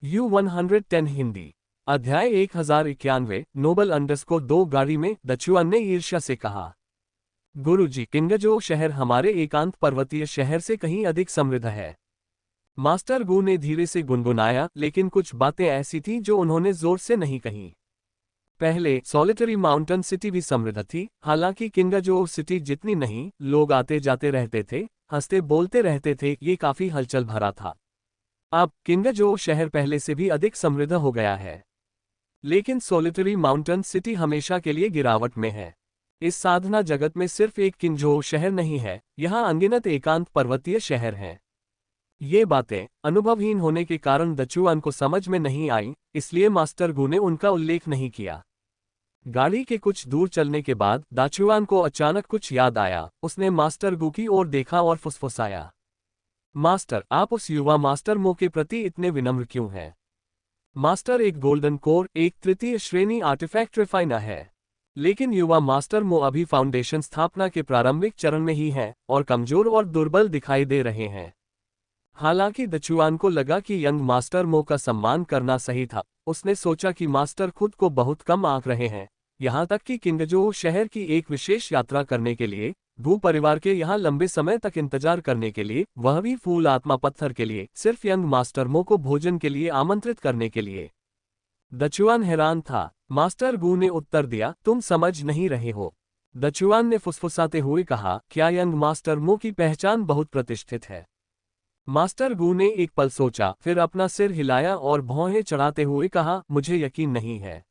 U110 Hindi. अध्याय 1091। Nobel underscore 2 गाड़ी में दचुआन ने ईर्ष्या से कहा, गुरुजी, किंगजो शहर हमारे एकांत पर्वतीय शहर से कहीं अधिक समृद्ध है। मास्टर गू ने धीरे से गुनगुनाया, लेकिन कुछ बातें ऐसी थीं जो उन्होंने जोर से नहीं कहीं। पहले सॉलिटरी माउंटेन सिटी भी समृद्ध थी, हालांकि किंगजो सिटी जितनी नहीं। लोग आते जाते रहते थे, हंसते बोलते रहते थे, ये काफी हलचल भरा था। अब किंगजो शहर पहले से भी अधिक समृद्ध हो गया है, लेकिन सोलिटरी माउंटेन सिटी हमेशा के लिए गिरावट में है। इस साधना जगत में सिर्फ एक किंगजो शहर नहीं है, यहाँ अनगिनत एकांत पर्वतीय शहर हैं। ये बातें अनुभवहीन होने के कारण दचुआन को समझ में नहीं आई, इसलिए मास्टर गू ने उनका उल्लेख नहीं किया। गाड़ी के कुछ दूर चलने के बाद दाचुआन को अचानक कुछ याद आया। उसने मास्टर गू की ओर देखा और फुसफुसाया, मास्टर, आप उस युवा मास्टर मो के प्रति इतने विनम्र क्यों हैं? मास्टर एक गोल्डन कोर, एक तृतीय श्रेणी आर्टिफैक्ट रिफाइनर है, लेकिन युवा मास्टर मो अभी फाउंडेशन स्थापना के प्रारंभिक चरण में ही हैं और कमजोर और दुर्बल दिखाई दे रहे हैं। हालांकि दचुआन को लगा कि यंग मास्टर मो का सम्मान करना सही था। उसने सोचा कि मास्टर खुद को बहुत कम आंक रहे हैं, यहाँ तक कि किंगजो शहर की एक विशेष यात्रा करने के लिए, गू परिवार के यहाँ लंबे समय तक इंतजार करने के लिए, वह भी फूल आत्मा पत्थर के लिए, सिर्फ यंग मास्टर मो को भोजन के लिए आमंत्रित करने के लिए। दचुआन हैरान था। मास्टर गू ने उत्तर दिया, तुम समझ नहीं रहे हो। दचुआन ने फुसफुसाते हुए कहा, क्या यंग मास्टर मो की पहचान बहुत प्रतिष्ठित है? मास्टर गू ने एक पल सोचा, फिर अपना सिर हिलाया और भौहें चढ़ाते हुए कहा, मुझे यकीन नहीं है।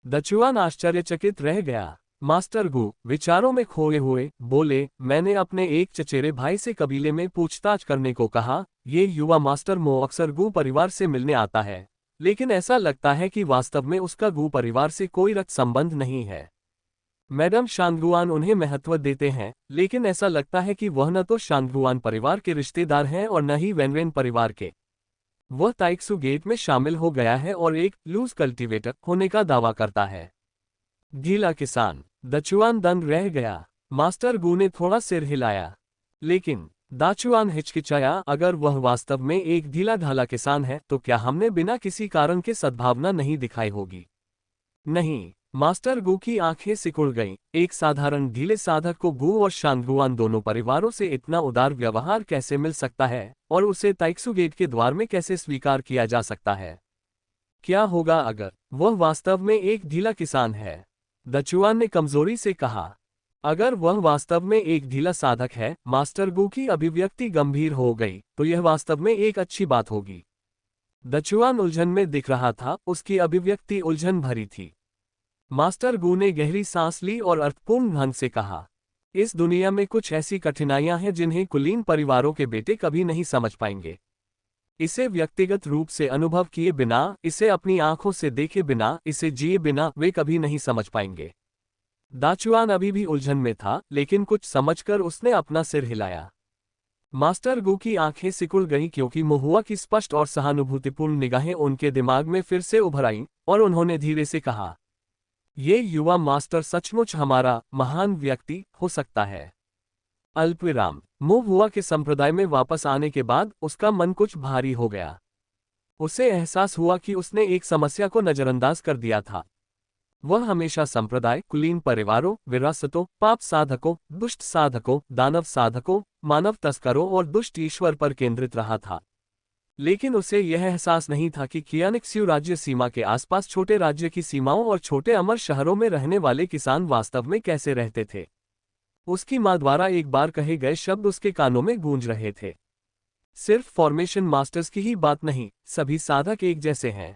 दचुआन आश्चर्यचकित रह गया। मास्टर गू विचारों में खोए हुए बोले, मैंने अपने एक चचेरे भाई से कबीले में पूछताछ करने को कहा। ये युवा मास्टर मो अक्सर गू परिवार से मिलने आता है, लेकिन ऐसा लगता है कि वास्तव में उसका गू परिवार से कोई रक्त संबंध नहीं है। मैडम शांगुआन उन्हें महत्व देते हैं, लेकिन ऐसा लगता है कि वह न तो शांगुआन परिवार के रिश्तेदार हैं और न ही वेनरेन परिवार के। वह ताइक्सु गेट में शामिल हो गया है और एक लूज कल्टीवेटर होने का दावा करता है। ढीला किसान। दचुआन दंग रह गया। मास्टर गू ने थोड़ा सिर हिलाया, लेकिन दाचुआन हिचकिचाया, अगर वह वास्तव में एक ढीला ढाला किसान है तो क्या हमने बिना किसी कारण के सद्भावना नहीं दिखाई होगी? नहीं। मास्टर गू की आंखें सिकुड़ गईं। एक साधारण ढीले साधक को गू और शांगुआन दोनों परिवारों से इतना उदार व्यवहार कैसे मिल सकता है, और उसे ताइक्सु गेट के द्वार में कैसे स्वीकार किया जा सकता है? क्या होगा अगर वह वास्तव में एक ढीला किसान है? दचुआन ने कमजोरी से कहा, अगर वह वास्तव में एक ढीला साधक है। मास्टर गू की अभिव्यक्ति गंभीर हो गई, तो यह वास्तव में एक अच्छी बात होगी। दचुआन उलझन में दिख रहा था, उसकी अभिव्यक्ति उलझन भरी थी। मास्टर गू ने गहरी सांस ली और अर्थपूर्ण ढंग से कहा, इस दुनिया में कुछ ऐसी कठिनाइयां हैं जिन्हें कुलीन परिवारों के बेटे कभी नहीं समझ पाएंगे। इसे व्यक्तिगत रूप से अनुभव किए बिना, इसे अपनी आंखों से देखे बिना, इसे जिए बिना वे कभी नहीं समझ पाएंगे। दाचुआन अभी भी उलझन में था, लेकिन कुछ समझकर उसने अपना सिर हिलाया। मास्टर गू की आंखें सिकुड़ गईं, क्योंकि महुआ की स्पष्ट और सहानुभूतिपूर्ण निगाहें उनके दिमाग में फिर से उभर आईं, और उन्होंने धीरे से कहा, ये युवा मास्टर सचमुच हमारा महान व्यक्ति हो सकता है। अल्पविराम। महुआ के संप्रदाय में वापस आने के बाद उसका मन कुछ भारी हो गया। उसे एहसास हुआ कि उसने एक समस्या को नजरअंदाज कर दिया था। वह हमेशा संप्रदाय, कुलीन परिवारों, विरासतों, पाप साधकों, दुष्ट साधकों, दानव साधकों, मानव तस्करों और दुष्ट ईश्वर पर केंद्रित रहा था। लेकिन उसे यह एहसास नहीं था कि कियानिक्स्यू राज्य सीमा के आसपास छोटे राज्य की सीमाओं और छोटे अमर शहरों में रहने वाले किसान वास्तव में कैसे रहते थे। उसकी मां द्वारा एक बार कहे गए शब्द उसके कानों में गूंज रहे थे, सिर्फ फॉर्मेशन मास्टर्स की ही बात नहीं, सभी साधक एक जैसे हैं।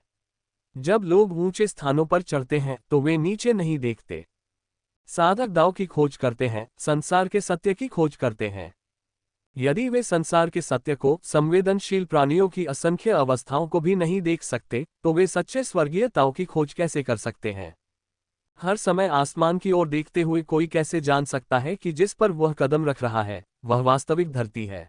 जब लोग ऊंचे स्थानों पर चढ़ते हैं तो वे नीचे नहीं देखते। साधक दाव की खोज करते हैं, संसार के सत्य की खोज करते हैं। यदि वे संसार के सत्य को, संवेदनशील प्राणियों की असंख्य अवस्थाओं को भी नहीं देख सकते, तो वे सच्चे स्वर्गीय ताओ की खोज कैसे कर सकते हैं? हर समय आसमान की ओर देखते हुए कोई कैसे जान सकता है कि जिस पर वह कदम रख रहा है वह वास्तविक धरती है?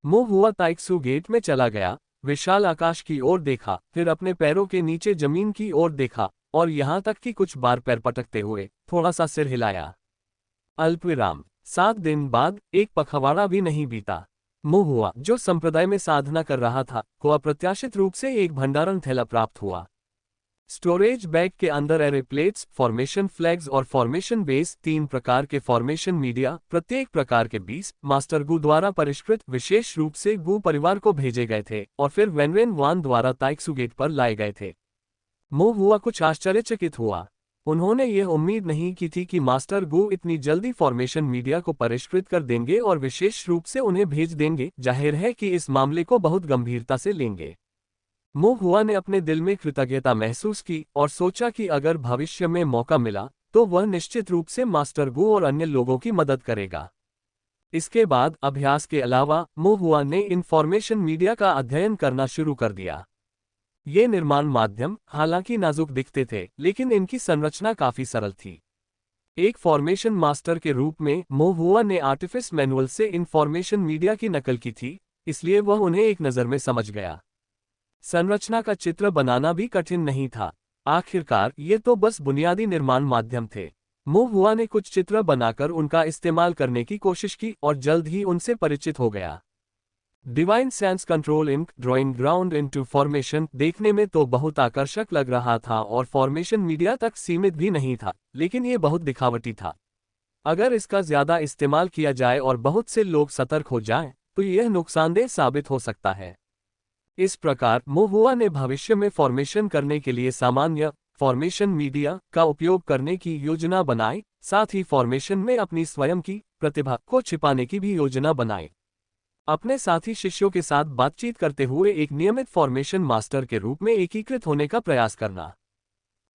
महुआ ताइक्सु गेट में चला गया, विशाल आकाश की ओर देखा, फिर अपने पैरों के नीचे जमीन की ओर देखा, और यहां तक कि कुछ बार पैर पटकते हुए थोड़ा सा सिर हिलाया। अल्पविराम। 7 दिन बाद एक पखवाड़ा भी नहीं बीता। मो हुआ, जो संप्रदाय में साधना कर रहा था, को अप्रत्याशित रूप से एक भंडारण थैला प्राप्त हुआ। स्टोरेज बैग के अंदर एरे प्लेट्स, फॉर्मेशन फ्लैग्स और फॉर्मेशन बेस, 3 प्रकार के फॉर्मेशन मीडिया, प्रत्येक प्रकार के 20 मास्टर गु द्वारा परिष्कृत विशेष रूप से गु परिवार को भेजे गए थे और फिर वेनवेन वान द्वारा ताइक्सु गेट पर लाए गए थे। मो हुआ कुछ आश्चर्यचकित हुआ। उन्होंने यह उम्मीद नहीं की थी कि मास्टर गु इतनी जल्दी फॉर्मेशन मीडिया को परिष्कृत कर देंगे और विशेष रूप से उन्हें भेज देंगे। जाहिर है कि इस मामले को बहुत गंभीरता से लेंगे। मो हुआ ने अपने दिल में कृतज्ञता महसूस की और सोचा कि अगर भविष्य में मौका मिला तो वह निश्चित रूप से मास्टर गु और अन्य लोगों की मदद करेगा। इसके बाद अभ्यास के अलावा मो हुआ ने इन्फॉर्मेशन मीडिया का अध्ययन करना शुरू कर दिया। ये निर्माण माध्यम हालांकि नाजुक दिखते थे, लेकिन इनकी संरचना काफी सरल थी। एक फॉर्मेशन मास्टर के रूप में मो हुआ ने आर्टिफिस मैनुअल से इन्फॉर्मेशन मीडिया की नकल की थी, इसलिए वह उन्हें एक नज़र में समझ गया। संरचना का चित्र बनाना भी कठिन नहीं था। आखिरकार ये तो बस बुनियादी निर्माण माध्यम थे। मो हुआ ने कुछ चित्र बनाकर उनका इस्तेमाल करने की कोशिश की और जल्द ही उनसे परिचित हो गया। Divine sense control ink drawing ground into formation देखने में तो बहुत आकर्षक लग रहा था और फॉर्मेशन मीडिया तक सीमित भी नहीं था, लेकिन ये बहुत दिखावटी था। अगर इसका ज्यादा इस्तेमाल किया जाए और बहुत से लोग सतर्क हो जाएं, तो यह नुकसानदेह साबित हो सकता है। इस प्रकार मो हुआ ने भविष्य में फॉर्मेशन करने के लिए सामान्य फॉर्मेशन मीडिया का उपयोग करने की योजना बनाई, साथ ही फॉर्मेशन में अपनी स्वयं की प्रतिभा को छिपाने की भी योजना बनाई। अपने साथी शिष्यों के साथ बातचीत करते हुए एक नियमित फॉर्मेशन मास्टर के रूप में एकीकृत होने का प्रयास करना।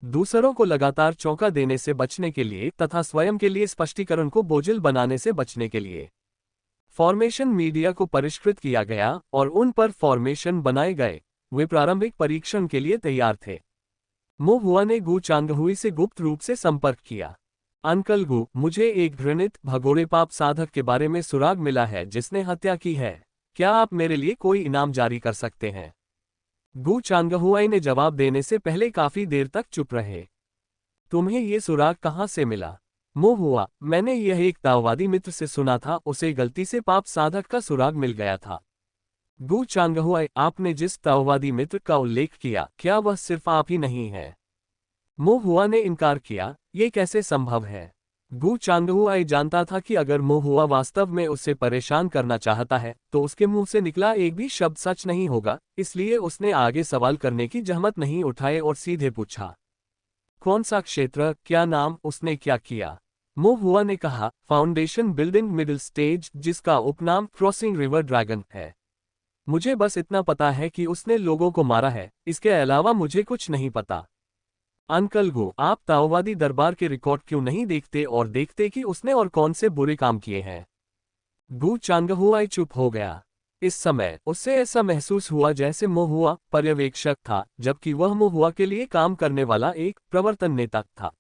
दूसरों को लगातार चौंका देने से बचने के लिए तथा स्वयं के लिए स्पष्टीकरण को बोझिल बनाने से बचने के लिए फॉर्मेशन मीडिया को परिष्कृत किया गया और उन पर फॉर्मेशन बनाए गए। वे प्रारंभिक परीक्षण के लिए तैयार थे। मो हुआ ने गु चांगहुई से गुप्त रूप से संपर्क किया। अंकल गु, मुझे एक घृणित भगोड़े पाप साधक के बारे में सुराग मिला है जिसने हत्या की है। क्या आप मेरे लिए कोई इनाम जारी कर सकते हैं? गु चांगहुई ने जवाब देने से पहले काफी देर तक चुप रहे। तुम्हें ये सुराग कहाँ से मिला? मो हुआ, मैंने यह एक ताओवादी मित्र से सुना था, उसे गलती से पाप साधक का सुराग मिल गया था। गु चांगहुई, आपने जिस ताओवादी मित्र का उल्लेख किया, क्या वह सिर्फ आप ही नहीं है? मो हुआ ने इनकार किया, ये कैसे संभव है? गु चांगहुई जानता था कि अगर मो हुआ वास्तव में उससे परेशान करना चाहता है तो उसके मुंह से निकला एक भी शब्द सच नहीं होगा, इसलिए उसने आगे सवाल करने की जहमत नहीं उठाए और सीधे पूछा, कौन सा क्षेत्र, क्या नाम, उसने क्या किया? मो हुआ ने कहा, फाउंडेशन बिल्डिंग मिडिल स्टेज, जिसका उपनाम क्रॉसिंग रिवर ड्रैगन है। मुझे बस इतना पता है कि उसने लोगों को मारा है, इसके अलावा मुझे कुछ नहीं पता। अंकल गु, आप ताओवादी दरबार के रिकॉर्ड क्यों नहीं देखते और देखते कि उसने और कौन से बुरे काम किए हैं? गु चांगहुई चुप हो गया। इस समय उससे ऐसा महसूस हुआ जैसे मो हुआ पर्यवेक्षक था, जबकि वह मो हुआ के लिए काम करने वाला एक प्रवर्तन नेता था।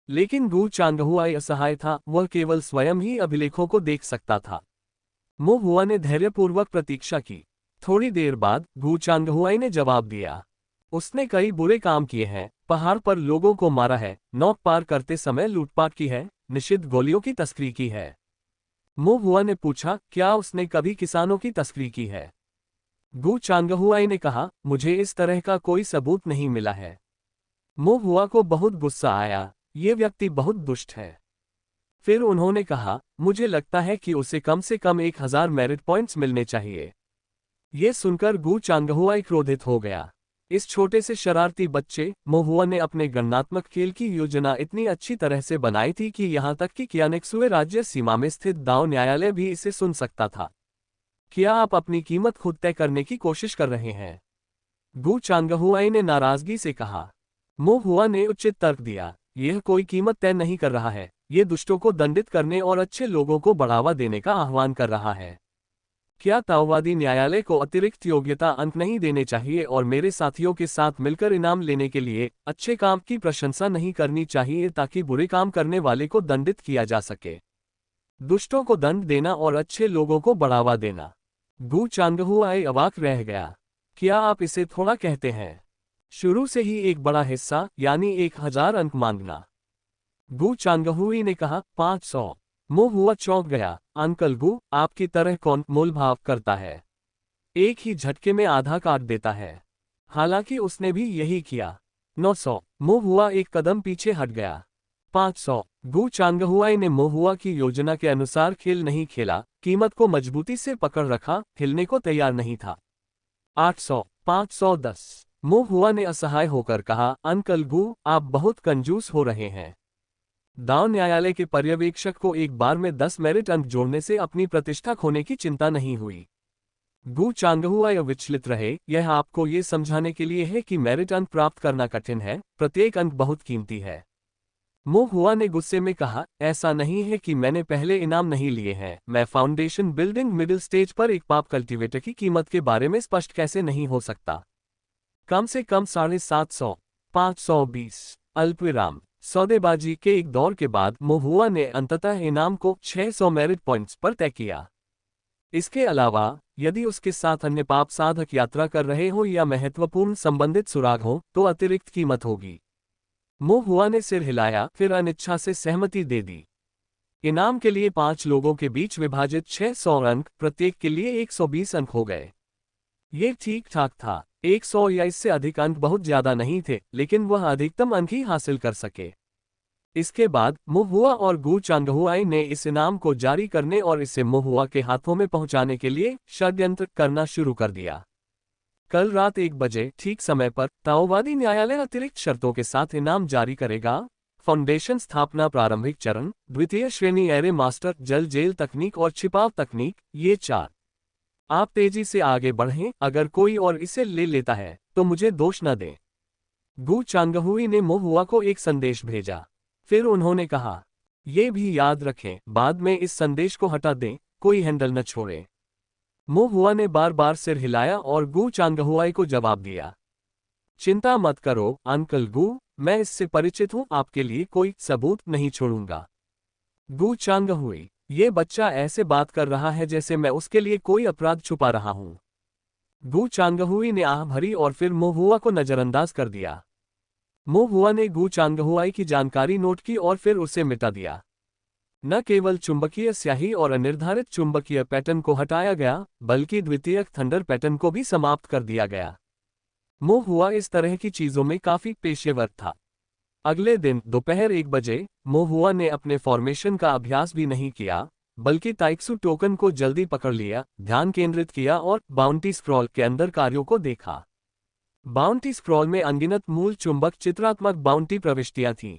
लेकिन गु चांगहुई असहाय था, वह केवल स्वयं ही अभिलेखों को देख सकता था। मो हुआ ने धैर्यपूर्वक प्रतीक्षा की। थोड़ी देर बाद गु चांगहुई ने जवाब दिया, उसने कई बुरे काम किए हैं, पहाड़ पर लोगों को मारा है, नौक पार करते समय लूटपाट की है, निषिद्ध गोलियों की तस्करी की है। मो हुआ ने पूछा, क्या उसने कभी किसानों की तस्करी की है? गु चांगहुई ने कहा, मुझे इस तरह का कोई सबूत नहीं मिला है। मो हुआ को बहुत गुस्सा आया, ये व्यक्ति बहुत दुष्ट है। फिर उन्होंने कहा, मुझे लगता है कि उसे कम से कम 1000 मेरिट पॉइंट्स मिलने चाहिए। ये सुनकर गु चांगहुई क्रोधित हो गया। इस छोटे से शरारती बच्चे मो हुआ ने अपने गणनात्मक खेल की योजना इतनी अच्छी तरह से बनाई थी कि यहाँ तक कि क्यानेक्सुए राज्य सीमा में स्थित दाओ न्यायालय भी इसे सुन सकता था। क्या आप अपनी कीमत खुद तय करने की कोशिश कर रहे हैं? गु चांगहुई ने नाराजगी से कहा। मो हुआ ने उचित तर्क दिया, यह कोई कीमत तय नहीं कर रहा है, ये दुष्टों को दंडित करने और अच्छे लोगों को बढ़ावा देने का आह्वान कर रहा है। क्या ताओवादी न्यायालय को अतिरिक्त योग्यता अंक नहीं देने चाहिए और मेरे साथियों के साथ मिलकर इनाम लेने के लिए अच्छे काम की प्रशंसा नहीं करनी चाहिए ताकि बुरे काम करने वाले को दंडित किया जा सके? दुष्टों को दंड देना और अच्छे लोगों को बढ़ावा देना। गु चांगहुई अवाक रह गया। क्या आप इसे थोड़ा कहते हैं? शुरू से ही एक बड़ा हिस्सा यानी 1000 अंक मांगना। गु चांगहुई ने कहा, 500। मोहुआ चौंक गया। अंकल गु, आपकी तरह कौन मोल भाव करता है? एक ही झटके में आधा काट देता है। हालांकि उसने भी यही किया। 900। मोहुआ एक कदम पीछे हट गया। 500। गु चांगहुआई ने मोहुआ की योजना के अनुसार खेल नहीं खेला, कीमत को मजबूती से पकड़ रखा, हिलने को तैयार नहीं था। 800। 510। मोहुआ ने असहाय होकर कहा, अंकल गु, आप बहुत कंजूस हो रहे हैं। दाव न्यायालय के पर्यवेक्षक को एक बार में 10 मेरिट अंक जोड़ने से अपनी प्रतिष्ठा खोने की चिंता नहीं हुई। गु चांगहुआई विचलित रहे। यह आपको ये समझाने के लिए है कि मेरिट अंक प्राप्त करना कठिन है, प्रत्येक अंक बहुत कीमती है। मोहुआ ने गुस्से में कहा, ऐसा नहीं है कि मैंने पहले इनाम नहीं लिए हैं। मैं फाउंडेशन बिल्डिंग मिडिल स्टेज पर एक पाप कल्टीवेटर की कीमत के बारे में स्पष्ट कैसे नहीं हो सकता? कम से कम 750। 520। अल्पविराम। सौदेबाजी के एक दौर के बाद मोहुआ ने अंततः इनाम को 600 मेरिट पॉइंट्स पर तय किया। इसके अलावा, यदि उसके साथ अन्य पाप साधक यात्रा कर रहे हो या महत्वपूर्ण संबंधित सुराग हो, तो अतिरिक्त कीमत होगी। मोहुआ ने सिर हिलाया, फिर अनिच्छा से सहमति दे दी। इनाम के लिए 5 लोगों के बीच विभाजित 600 अंक, प्रत्येक के लिए 120 अंक हो गए। ये ठीक ठाक था। 100 या इससे अधिक अंक बहुत ज्यादा नहीं थे, लेकिन वह अधिकतम अंक ही हासिल कर सके। इसके बाद मोहुआ और गु चांगहुआई ने इस इनाम को जारी करने और इसे मोहुआ के हाथों में पहुंचाने के लिए षड्यंत्र करना शुरू कर दिया। कल रात 1 बजे ठीक समय पर ताओवादी न्यायालय अतिरिक्त शर्तों के साथ इनाम जारी करेगा। फाउंडेशन स्थापना, प्रारंभिक चरण, द्वितीय श्रेणी, एरे मास्टर, जल जेल तकनीक और छिपाव तकनीक, ये 4। आप तेजी से आगे बढ़ें। अगर कोई और इसे ले लेता है तो मुझे दोष न दें। गु चांगहुई ने मोहुआ को एक संदेश भेजा। फिर उन्होंने कहा, ये भी याद रखें, बाद में इस संदेश को हटा दें, कोई हैंडल न छोड़े। मोहुआ ने बार बार सिर हिलाया और गु चांगहुआई को जवाब दिया, चिंता मत करो अंकल गु, मैं इससे परिचित हूं, आपके लिए कोई सबूत नहीं छोड़ूंगा। गु चांगहुई, ये बच्चा ऐसे बात कर रहा है जैसे मैं उसके लिए कोई अपराध छुपा रहा हूं। गु चांगहुई ने आह भरी और फिर मोहुआ को नजरअंदाज कर दिया। मोहुआ ने गु चांगहुआई की जानकारी नोट की और फिर उसे मिटा दिया। न केवल चुंबकीय स्याही और अनिर्धारित चुंबकीय पैटर्न को हटाया गया, बल्कि द्वितीयक थंडर पैटर्न को भी समाप्त कर दिया गया। मोहुआ इस तरह की चीजों में काफी पेशेवर था। अगले दिन दोपहर 1 बजे मोहुआ ने अपने फॉर्मेशन का अभ्यास भी नहीं किया, बल्कि ताइक्सू टोकन को जल्दी पकड़ लिया, ध्यान केंद्रित किया और बाउंटी स्क्रॉल के अंदर कार्यों को देखा। बाउंटी स्क्रॉल में अनगिनत मूल चुंबक चित्रात्मक बाउंटी प्रविष्टियां थीं।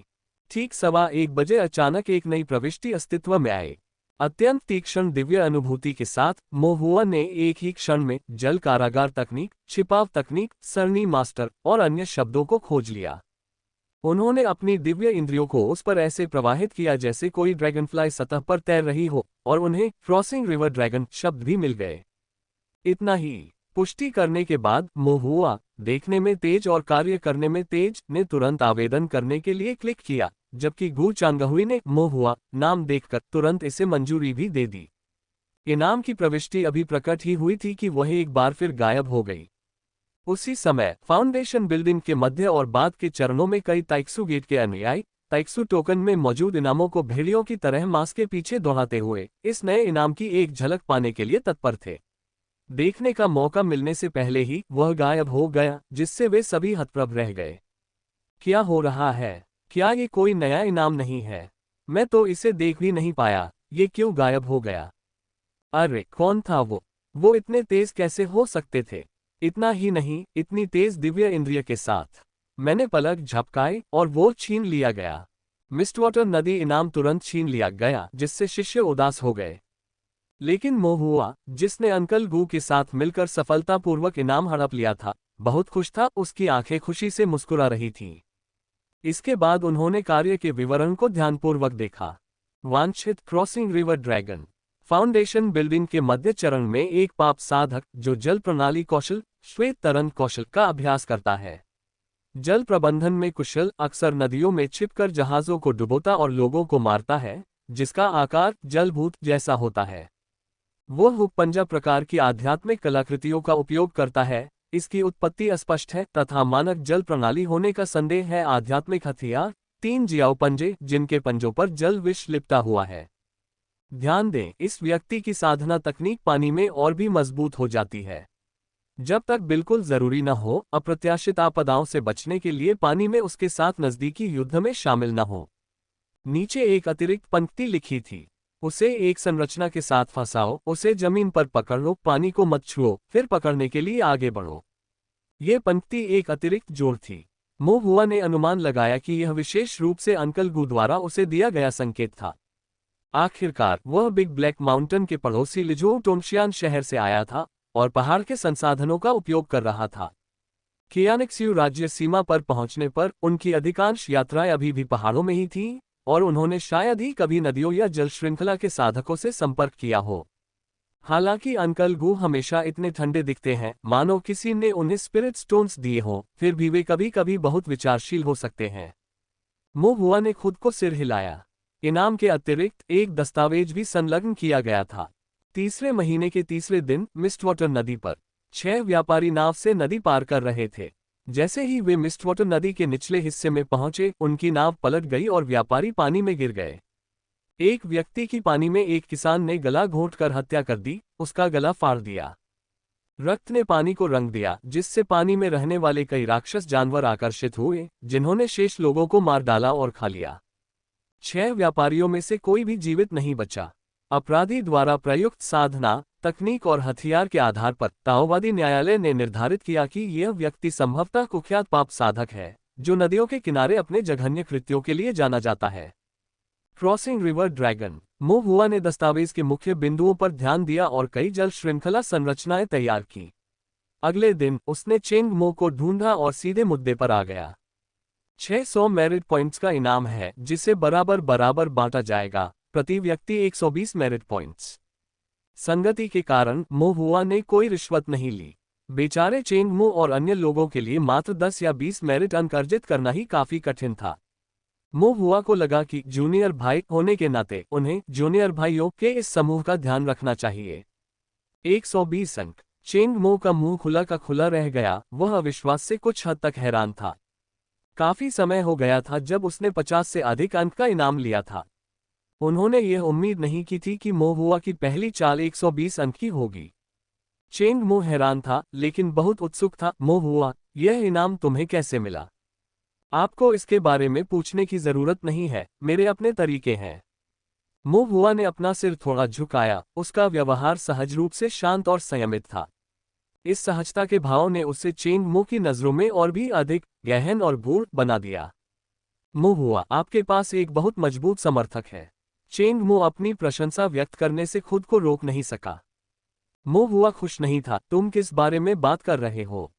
ठीक 1:15 बजे अचानक एक नई प्रविष्टि अस्तित्व में आई। अत्यंत तीक्ष्ण दिव्य अनुभूति के साथ मोहुआ ने एक ही क्षण में जल कारागार तकनीक, छिपाव तकनीक, सरनी मास्टर और अन्य शब्दों को खोज लिया। उन्होंने अपनी दिव्य इंद्रियों को उस पर ऐसे प्रवाहित किया जैसे कोई ड्रैगनफ्लाई सतह पर तैर रही हो, और उन्हें क्रॉसिंग रिवर ड्रैगन शब्द भी मिल गए। इतना ही। पुष्टि करने के बाद मोहुआ, देखने में तेज और कार्य करने में तेज, ने तुरंत आवेदन करने के लिए क्लिक किया, जबकि गु चांगहुई ने मोहुआ नाम देखकर तुरंत इसे मंजूरी भी दे दी। इनाम की प्रविष्टि अभी प्रकट ही हुई थी कि वह एक बार फिर गायब हो गई। उसी समय फाउंडेशन बिल्डिंग के मध्य और बाद के चरणों में कई ताइक्सू गेट के अनुयायी ताइक्सू टोकन में मौजूद इनामों को भेड़ियों की तरह मांस के पीछे दौड़ाते हुए इस नए इनाम की एक झलक पाने के लिए तत्पर थे। देखने का मौका मिलने से पहले ही वह गायब हो गया, जिससे वे सभी हतप्रभ रह गए। क्या हो रहा है? क्या ये कोई नया इनाम नहीं है? मैं तो इसे देख भी नहीं पाया, ये क्यों गायब हो गया? अरे कौन था वो? वो इतने तेज कैसे हो सकते थे? इतना ही नहीं, इतनी तेज दिव्य इंद्रिय के साथ। मैंने पलक झपकाई और वो छीन लिया गया। मिस्टवाटर नदी इनाम तुरंत छीन लिया गया, जिससे शिष्य उदास हो गए। लेकिन मोहुआ, जिसने अंकल गु के साथ मिलकर सफलतापूर्वक इनाम हड़प लिया था, बहुत खुश था। उसकी आंखें खुशी से मुस्कुरा रही थीं। इसके बाद उन्होंने कार्य के विवरण को ध्यानपूर्वक देखा। वांछित crossing river dragon. Foundation building के मध्य चरण में एक पाप साधक जो जल प्रणाली कौशल, श्वेत तरंग कौशल का अभ्यास करता है। जल प्रबंधन में कुशल, अक्सर नदियों में छिपकर जहाजों को डुबोता और लोगों को मारता है, जिसका आकार जलभूत जैसा होता है। वह हुक्पंजा प्रकार की आध्यात्मिक कलाकृतियों का उपयोग करता है। इसकी उत्पत्ति अस्पष्ट है तथा मानक जल प्रणाली होने का संदेह है। आध्यात्मिक हथियार 3 जियाओ पंजे, जिनके पंजों पर जल विष लिपटा हुआ है। ध्यान दें, इस व्यक्ति की साधना तकनीक पानी में और भी मजबूत हो जाती है। जब तक बिल्कुल जरूरी न हो, अप्रत्याशित आपदाओं से बचने के लिए पानी में उसके साथ नजदीकी युद्ध में शामिल न हो। नीचे एक अतिरिक्त पंक्ति लिखी थी, उसे एक संरचना के साथ फंसाओ, उसे जमीन पर पकड़ लो, पानी को मत छुओ, फिर पकड़ने के लिए आगे बढ़ो। ये पंक्ति एक अतिरिक्त जोड़ थी। मो हुआ ने अनुमान लगाया कि यह विशेष रूप से अंकल गू द्वारा उसे दिया गया संकेत था। आखिरकार वह बिग ब्लैक माउंटेन के पड़ोसी लिजो टोंगशियान शहर से आया था और पहाड़ के संसाधनों का उपयोग कर रहा था। कियानिक्स्यू राज्य सीमा पर पहुंचने पर उनकी अधिकांश यात्राएं अभी भी पहाड़ों में ही थीं, और उन्होंने शायद ही कभी नदियों या जल श्रृंखला के साधकों से संपर्क किया हो। हालांकि अंकल गू हमेशा इतने ठंडे दिखते हैं मानो किसी ने उन्हें स्पिरिट स्टोन्स दिए हों, फिर भी वे कभी कभी बहुत विचारशील हो सकते हैं। मो हुआ ने खुद को सिर हिलाया। इनाम के अतिरिक्त एक दस्तावेज भी संलग्न किया गया था। तीसरे महीने के तीसरे दिन मिस्टवाटर नदी पर 6 व्यापारी नाव से नदी पार कर रहे थे। जैसे ही वे मिस्टवाटर नदी के निचले हिस्से में पहुंचे, उनकी नाव पलट गई और व्यापारी पानी में गिर गए। एक व्यक्ति की पानी में एक किसान ने गला घोंटकर हत्या कर दी, उसका गला फाड़ दिया। रक्त ने पानी को रंग दिया, जिससे पानी में रहने वाले कई राक्षस जानवर आकर्षित हुए, जिन्होंने शेष लोगों को मार डाला और खा लिया। 6 व्यापारियों में से कोई भी जीवित नहीं बचा। अपराधी द्वारा प्रयुक्त साधना तकनीक और हथियार के आधार पर ताओवादी न्यायालय ने निर्धारित किया कि यह व्यक्ति संभवतः कुख्यात पाप साधक है, जो नदियों के किनारे अपने जघन्य कृत्यों के लिए जाना जाता है। Crossing river dragon. मो हुआ ने दस्तावेज के मुख्य बिंदुओं पर ध्यान दिया और कई जल श्रृंखला संरचनाएं तैयार की। अगले दिन उसने चेंग मो को ढूंढा और सीधे मुद्दे पर आ गया। 600 मेरिट पॉइंट्स का इनाम है, जिसे बराबर बराबर बांटा जाएगा, प्रति व्यक्ति 120 मेरिट पॉइंट्स। संगति के कारण मो हुआ ने कोई रिश्वत नहीं ली। बेचारे चेंग मो और अन्य लोगों के लिए मात्र 10 या 20 मेरिट अंक अर्जित करना ही काफी कठिन था। मो हुआ को लगा कि जूनियर भाई होने के नाते उन्हें जूनियर भाइयों के इस समूह का ध्यान रखना चाहिए। 120 अंक। चेंग मो का मुंह खुला का खुला रह गया, वह अविश्वास से कुछ हद तक हैरान था। काफी समय हो गया था जब उसने 50 से अधिक अंक का इनाम लिया था। उन्होंने यह उम्मीद नहीं की थी कि मो हुआ की पहली चाल 120 अंक की होगी। चेंग मो हैरान था, लेकिन बहुत उत्सुक था। मो हुआ, यह इनाम तुम्हें कैसे मिला? आपको इसके बारे में पूछने की जरूरत नहीं है, मेरे अपने तरीके हैं। मो हुआ ने अपना सिर थोड़ा झुकाया, उसका व्यवहार सहज रूप से शांत और संयमित था। इस सहजता के भाव ने उसे चेंग मो की नजरों में और भी अधिक गहन और गूढ़ बना दिया। मो हुआ, आपके पास एक बहुत मजबूत समर्थक है। चेंग मो अपनी प्रशंसा व्यक्त करने से खुद को रोक नहीं सका। मो हुआ खुश नहीं था। तुम किस बारे में बात कर रहे हो?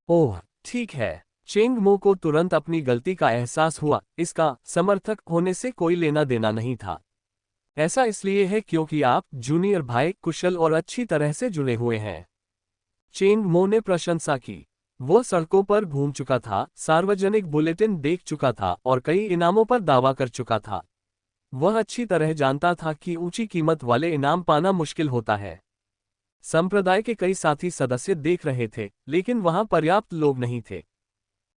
ओह, ठीक है। चेंग मो को तुरंत अपनी गलती का एहसास हुआ। इसका समर्थक होने से कोई लेना देना नहीं था। ऐसा इसलिए है क्योंकि आप जूनियर भाई कुशल और अच्छी तरह से जुड़े हुए हैं। चेंग मो ने प्रशंसा की। वो सड़कों पर घूम चुका था, सार्वजनिक बुलेटिन देख चुका था और कई इनामों पर दावा कर चुका था। वह अच्छी तरह जानता था कि ऊंची कीमत वाले इनाम पाना मुश्किल होता है। संप्रदाय के कई साथी सदस्य देख रहे थे, लेकिन वहां पर्याप्त लोग नहीं थे,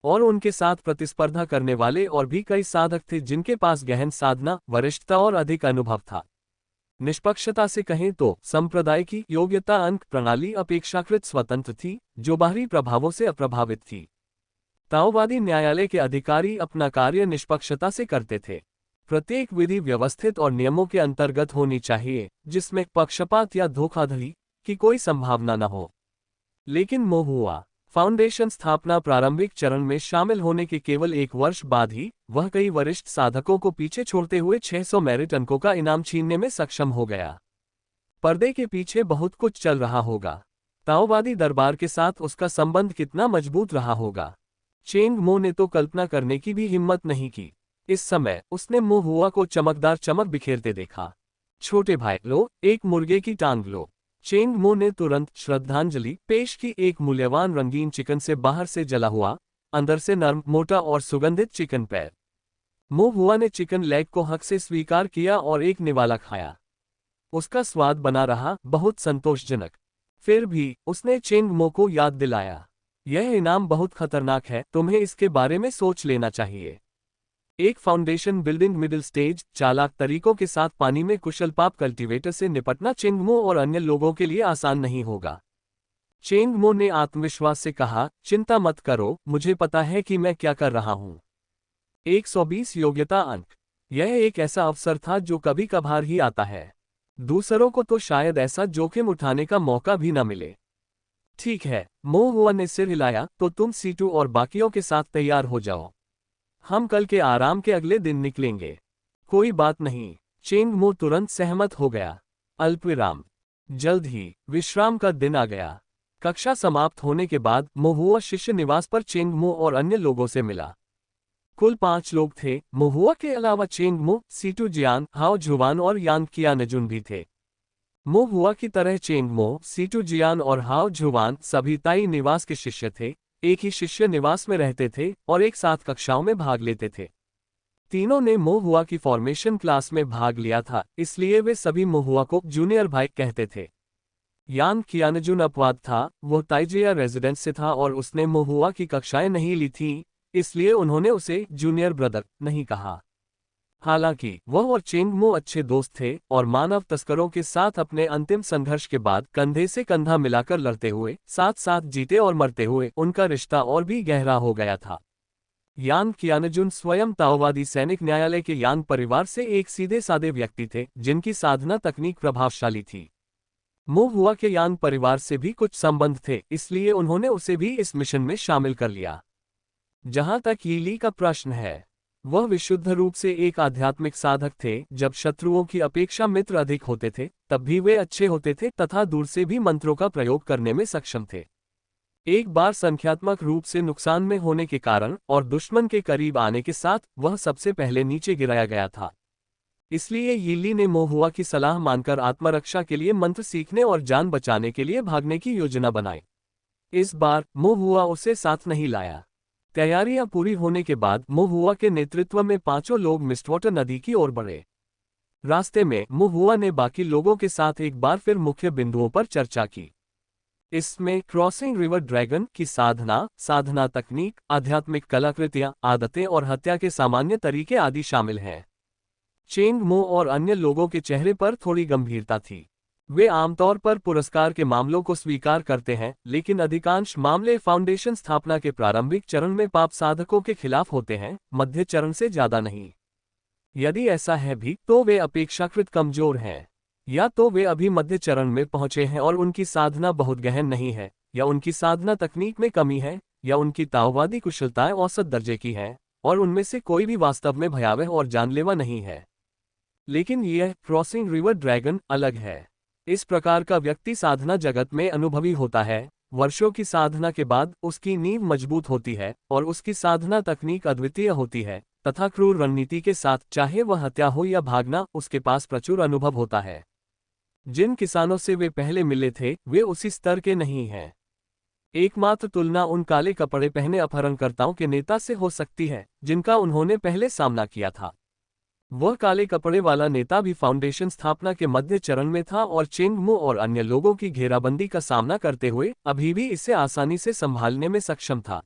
और उनके साथ प्रतिस्पर्धा करने वाले और भी कई साधक थे जिनके पास गहन साधना, वरिष्ठता और अधिक अनुभव था। निष्पक्षता से कहें तो संप्रदाय की योग्यता अंक प्रणाली अपेक्षाकृत स्वतंत्र थी, जो बाहरी प्रभावों से अप्रभावित थी। ताओवादी न्यायालय के अधिकारी अपना कार्य निष्पक्षता से करते थे। प्रत्येक विधि व्यवस्थित और नियमों के अंतर्गत होनी चाहिए, जिसमें पक्षपात या धोखाधड़ी की कोई संभावना न हो। लेकिन मो हुआ फाउंडेशन स्थापना प्रारंभिक चरण में शामिल होने के केवल 1 वर्ष बाद ही वह कई वरिष्ठ साधकों को पीछे छोड़ते हुए 600 मेरिट अंकों का इनाम छीनने में सक्षम हो गया। पर्दे के पीछे बहुत कुछ चल रहा होगा। ताओवादी दरबार के साथ उसका संबंध कितना मजबूत रहा होगा। चेंग मो ने तो कल्पना करने की भी हिम्मत नहीं की। इस समय उसने मो हुआ को चमकदार चमक बिखेरते देखा। छोटे भाई, लो, एक मुर्गे की टांग लो। चेंग मो ने तुरंत श्रद्धांजलि पेश की। एक मूल्यवान रंगीन चिकन से बाहर से जला हुआ, अंदर से नर्म, मोटा और सुगंधित चिकन पैर। मो हुआ ने चिकन लेग को हक से स्वीकार किया और एक निवाला खाया। उसका स्वाद बना रहा, बहुत संतोषजनक। फिर भी उसने चेंग मो को याद दिलाया, यह इनाम बहुत खतरनाक है, तुम्हें इसके बारे में सोच लेना चाहिए। एक फाउंडेशन बिल्डिंग मिडिल स्टेज चालाक तरीकों के साथ पानी में कुशल पाप कल्टीवेटर से निपटना चेंगमो और अन्य लोगों के लिए आसान नहीं होगा। चेंगमो ने आत्मविश्वास से कहा, चिंता मत करो, मुझे पता है कि मैं क्या कर रहा हूं। 120 योग्यता अंक। यह एक ऐसा अवसर था जो कभी कभार ही आता है। दूसरों को तो शायद ऐसा जोखिम उठाने का मौका भी न मिले। ठीक है, मोहुआ ने सिर हिलाया, तो तुम सीटू और बाकियों के साथ तैयार हो जाओ। हम कल के आराम के अगले दिन निकलेंगे। कोई बात नहीं। चेंगमो तुरंत सहमत हो गया। अल्पविराम। जल्द ही विश्राम का दिन आ गया। कक्षा समाप्त होने के बाद मोहुआ शिष्य निवास पर चेंगमो और अन्य लोगों से मिला। कुल 5 लोग थे। मोहुआ के अलावा चेंगमो, सीटू जियान, हाओ झुवान और यांग कियानजुन भी थे। मोहुआ की तरह चेंगमो, सीटू जियान और हाओ झुवान सभी ताई निवास के शिष्य थे, एक ही शिष्य निवास में रहते थे और एक साथ कक्षाओं में भाग लेते थे। तीनों ने मोहुआ की फॉर्मेशन क्लास में भाग लिया था, इसलिए वे सभी मोहुआ को जूनियर भाई कहते थे। यान कियानजुन अपवाद था, वो ताइजिया रेजिडेंस से था और उसने मोहुआ की कक्षाएं नहीं ली थीं, इसलिए उन्होंने उसे जूनियर ब्रदर नहीं कहा। हालांकि वह और चेंगमो अच्छे दोस्त थे और मानव तस्करों के साथ अपने अंतिम संघर्ष के बाद कंधे से कंधा मिलाकर लड़ते हुए, साथ साथ जीते और मरते हुए, उनका रिश्ता और भी गहरा हो गया था। यान कियानजुन स्वयं ताओवादी सैनिक न्यायालय के यान परिवार से एक सीधे सादे व्यक्ति थे, जिनकी साधना तकनीक प्रभावशाली थी। मोहुआ के यान परिवार से भी कुछ संबंध थे, इसलिए उन्होंने उसे भी इस मिशन में शामिल कर लिया। जहां तक यीली का प्रश्न है, वह विशुद्ध रूप से एक आध्यात्मिक साधक थे। जब शत्रुओं की अपेक्षा मित्र अधिक होते थे, तब भी वे अच्छे होते थे तथा दूर से भी मंत्रों का प्रयोग करने में सक्षम थे। एक बार संख्यात्मक रूप से नुकसान में होने के कारण और दुश्मन के करीब आने के साथ वह सबसे पहले नीचे गिराया गया था। इसलिए यीली ने मोहुआ की सलाह मानकर आत्मरक्षा के लिए मंत्र सीखने और जान बचाने के लिए भागने की योजना बनाई। इस बार मोहुआ उसे साथ नहीं लाया। तैयारियां पूरी होने के बाद मोहुआ के नेतृत्व में 5 लोग मिस्टवाटर नदी की ओर बढ़े। रास्ते में मोहुआ ने बाकी लोगों के साथ एक बार फिर मुख्य बिंदुओं पर चर्चा की। इसमें क्रॉसिंग रिवर ड्रैगन की साधना तकनीक, आध्यात्मिक कलाकृतियां, आदतें और हत्या के सामान्य तरीके आदि शामिल हैं। चेंगमो और अन्य लोगों के चेहरे पर थोड़ी गंभीरता थी। वे आमतौर पर पुरस्कार के मामलों को स्वीकार करते हैं, लेकिन अधिकांश मामले फाउंडेशन स्थापना के प्रारंभिक चरण में पाप साधकों के खिलाफ होते हैं, मध्य चरण से ज्यादा नहीं। यदि ऐसा है भी, तो वे अपेक्षाकृत कमजोर हैं। या तो वे अभी मध्य चरण में पहुंचे हैं और उनकी साधना बहुत गहन नहीं है, या उनकी साधना तकनीक में कमी है, या उनकी ताओवादी कुशलताएं औसत दर्जे की हैं, और उनमें से कोई भी वास्तव में भयावह और जानलेवा नहीं है। लेकिन यह क्रॉसिंग रिवर ड्रैगन अलग है। इस प्रकार का व्यक्ति साधना जगत में अनुभवी होता है, वर्षों की साधना के बाद उसकी नींव मजबूत होती है और उसकी साधना तकनीक अद्वितीय होती है, तथा क्रूर रणनीति के साथ, चाहे वह हत्या हो या भागना, उसके पास प्रचुर अनुभव होता है। जिन किसानों से वे पहले मिले थे, वे उसी स्तर के नहीं हैं। एकमात्र तुलना उन काले कपड़े पहने अपहरणकर्ताओं के नेता से हो सकती है, जिनका उन्होंने पहले सामना किया था। वह काले कपड़े वाला नेता भी फाउंडेशन स्थापना के मध्य चरण में था और चेंगमो और अन्य लोगों की घेराबंदी का सामना करते हुए अभी भी इसे आसानी से संभालने में सक्षम था।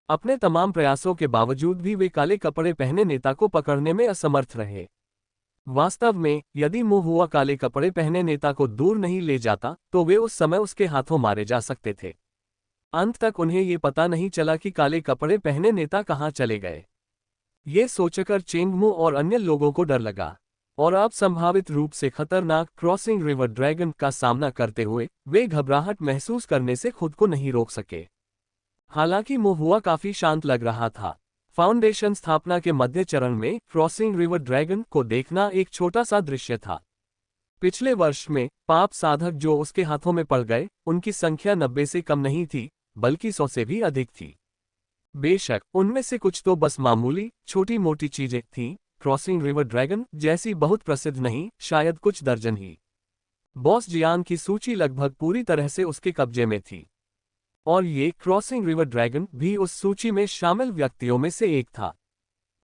अपने तमाम प्रयासों के बावजूद भी वे काले कपड़े पहने नेता को पकड़ने में असमर्थ रहे। वास्तव में, यदि मोहुआ काले कपड़े पहने नेता को दूर नहीं ले जाता, तो वे उस समय उसके हाथों मारे जा सकते थे। अंत तक उन्हें ये पता नहीं चला कि काले कपड़े पहने नेता कहाँ चले गए। ये सोचकर चेंगमो और अन्य लोगों को डर लगा, और अब संभावित रूप से खतरनाक क्रॉसिंग रिवर ड्रैगन का सामना करते हुए वे घबराहट महसूस करने से खुद को नहीं रोक सके। हालांकि मोहुआ काफी शांत लग रहा था। फाउंडेशन स्थापना के मध्य चरण में क्रॉसिंग रिवर ड्रैगन को देखना एक छोटा सा दृश्य था। पिछले वर्ष में पाप साधक जो उसके हाथों में पड़ गए, उनकी संख्या 90 से कम नहीं थी, बल्कि 100 से भी अधिक थी। बेशक उनमें से कुछ तो बस मामूली छोटी मोटी चीजें थीं, क्रॉसिंग रिवर ड्रैगन जैसी बहुत प्रसिद्ध नहीं, शायद कुछ दर्जन ही। बॉस जियान की सूची लगभग पूरी तरह से उसके कब्जे में थी, और ये क्रॉसिंग रिवर ड्रैगन भी उस सूची में शामिल व्यक्तियों में से एक था।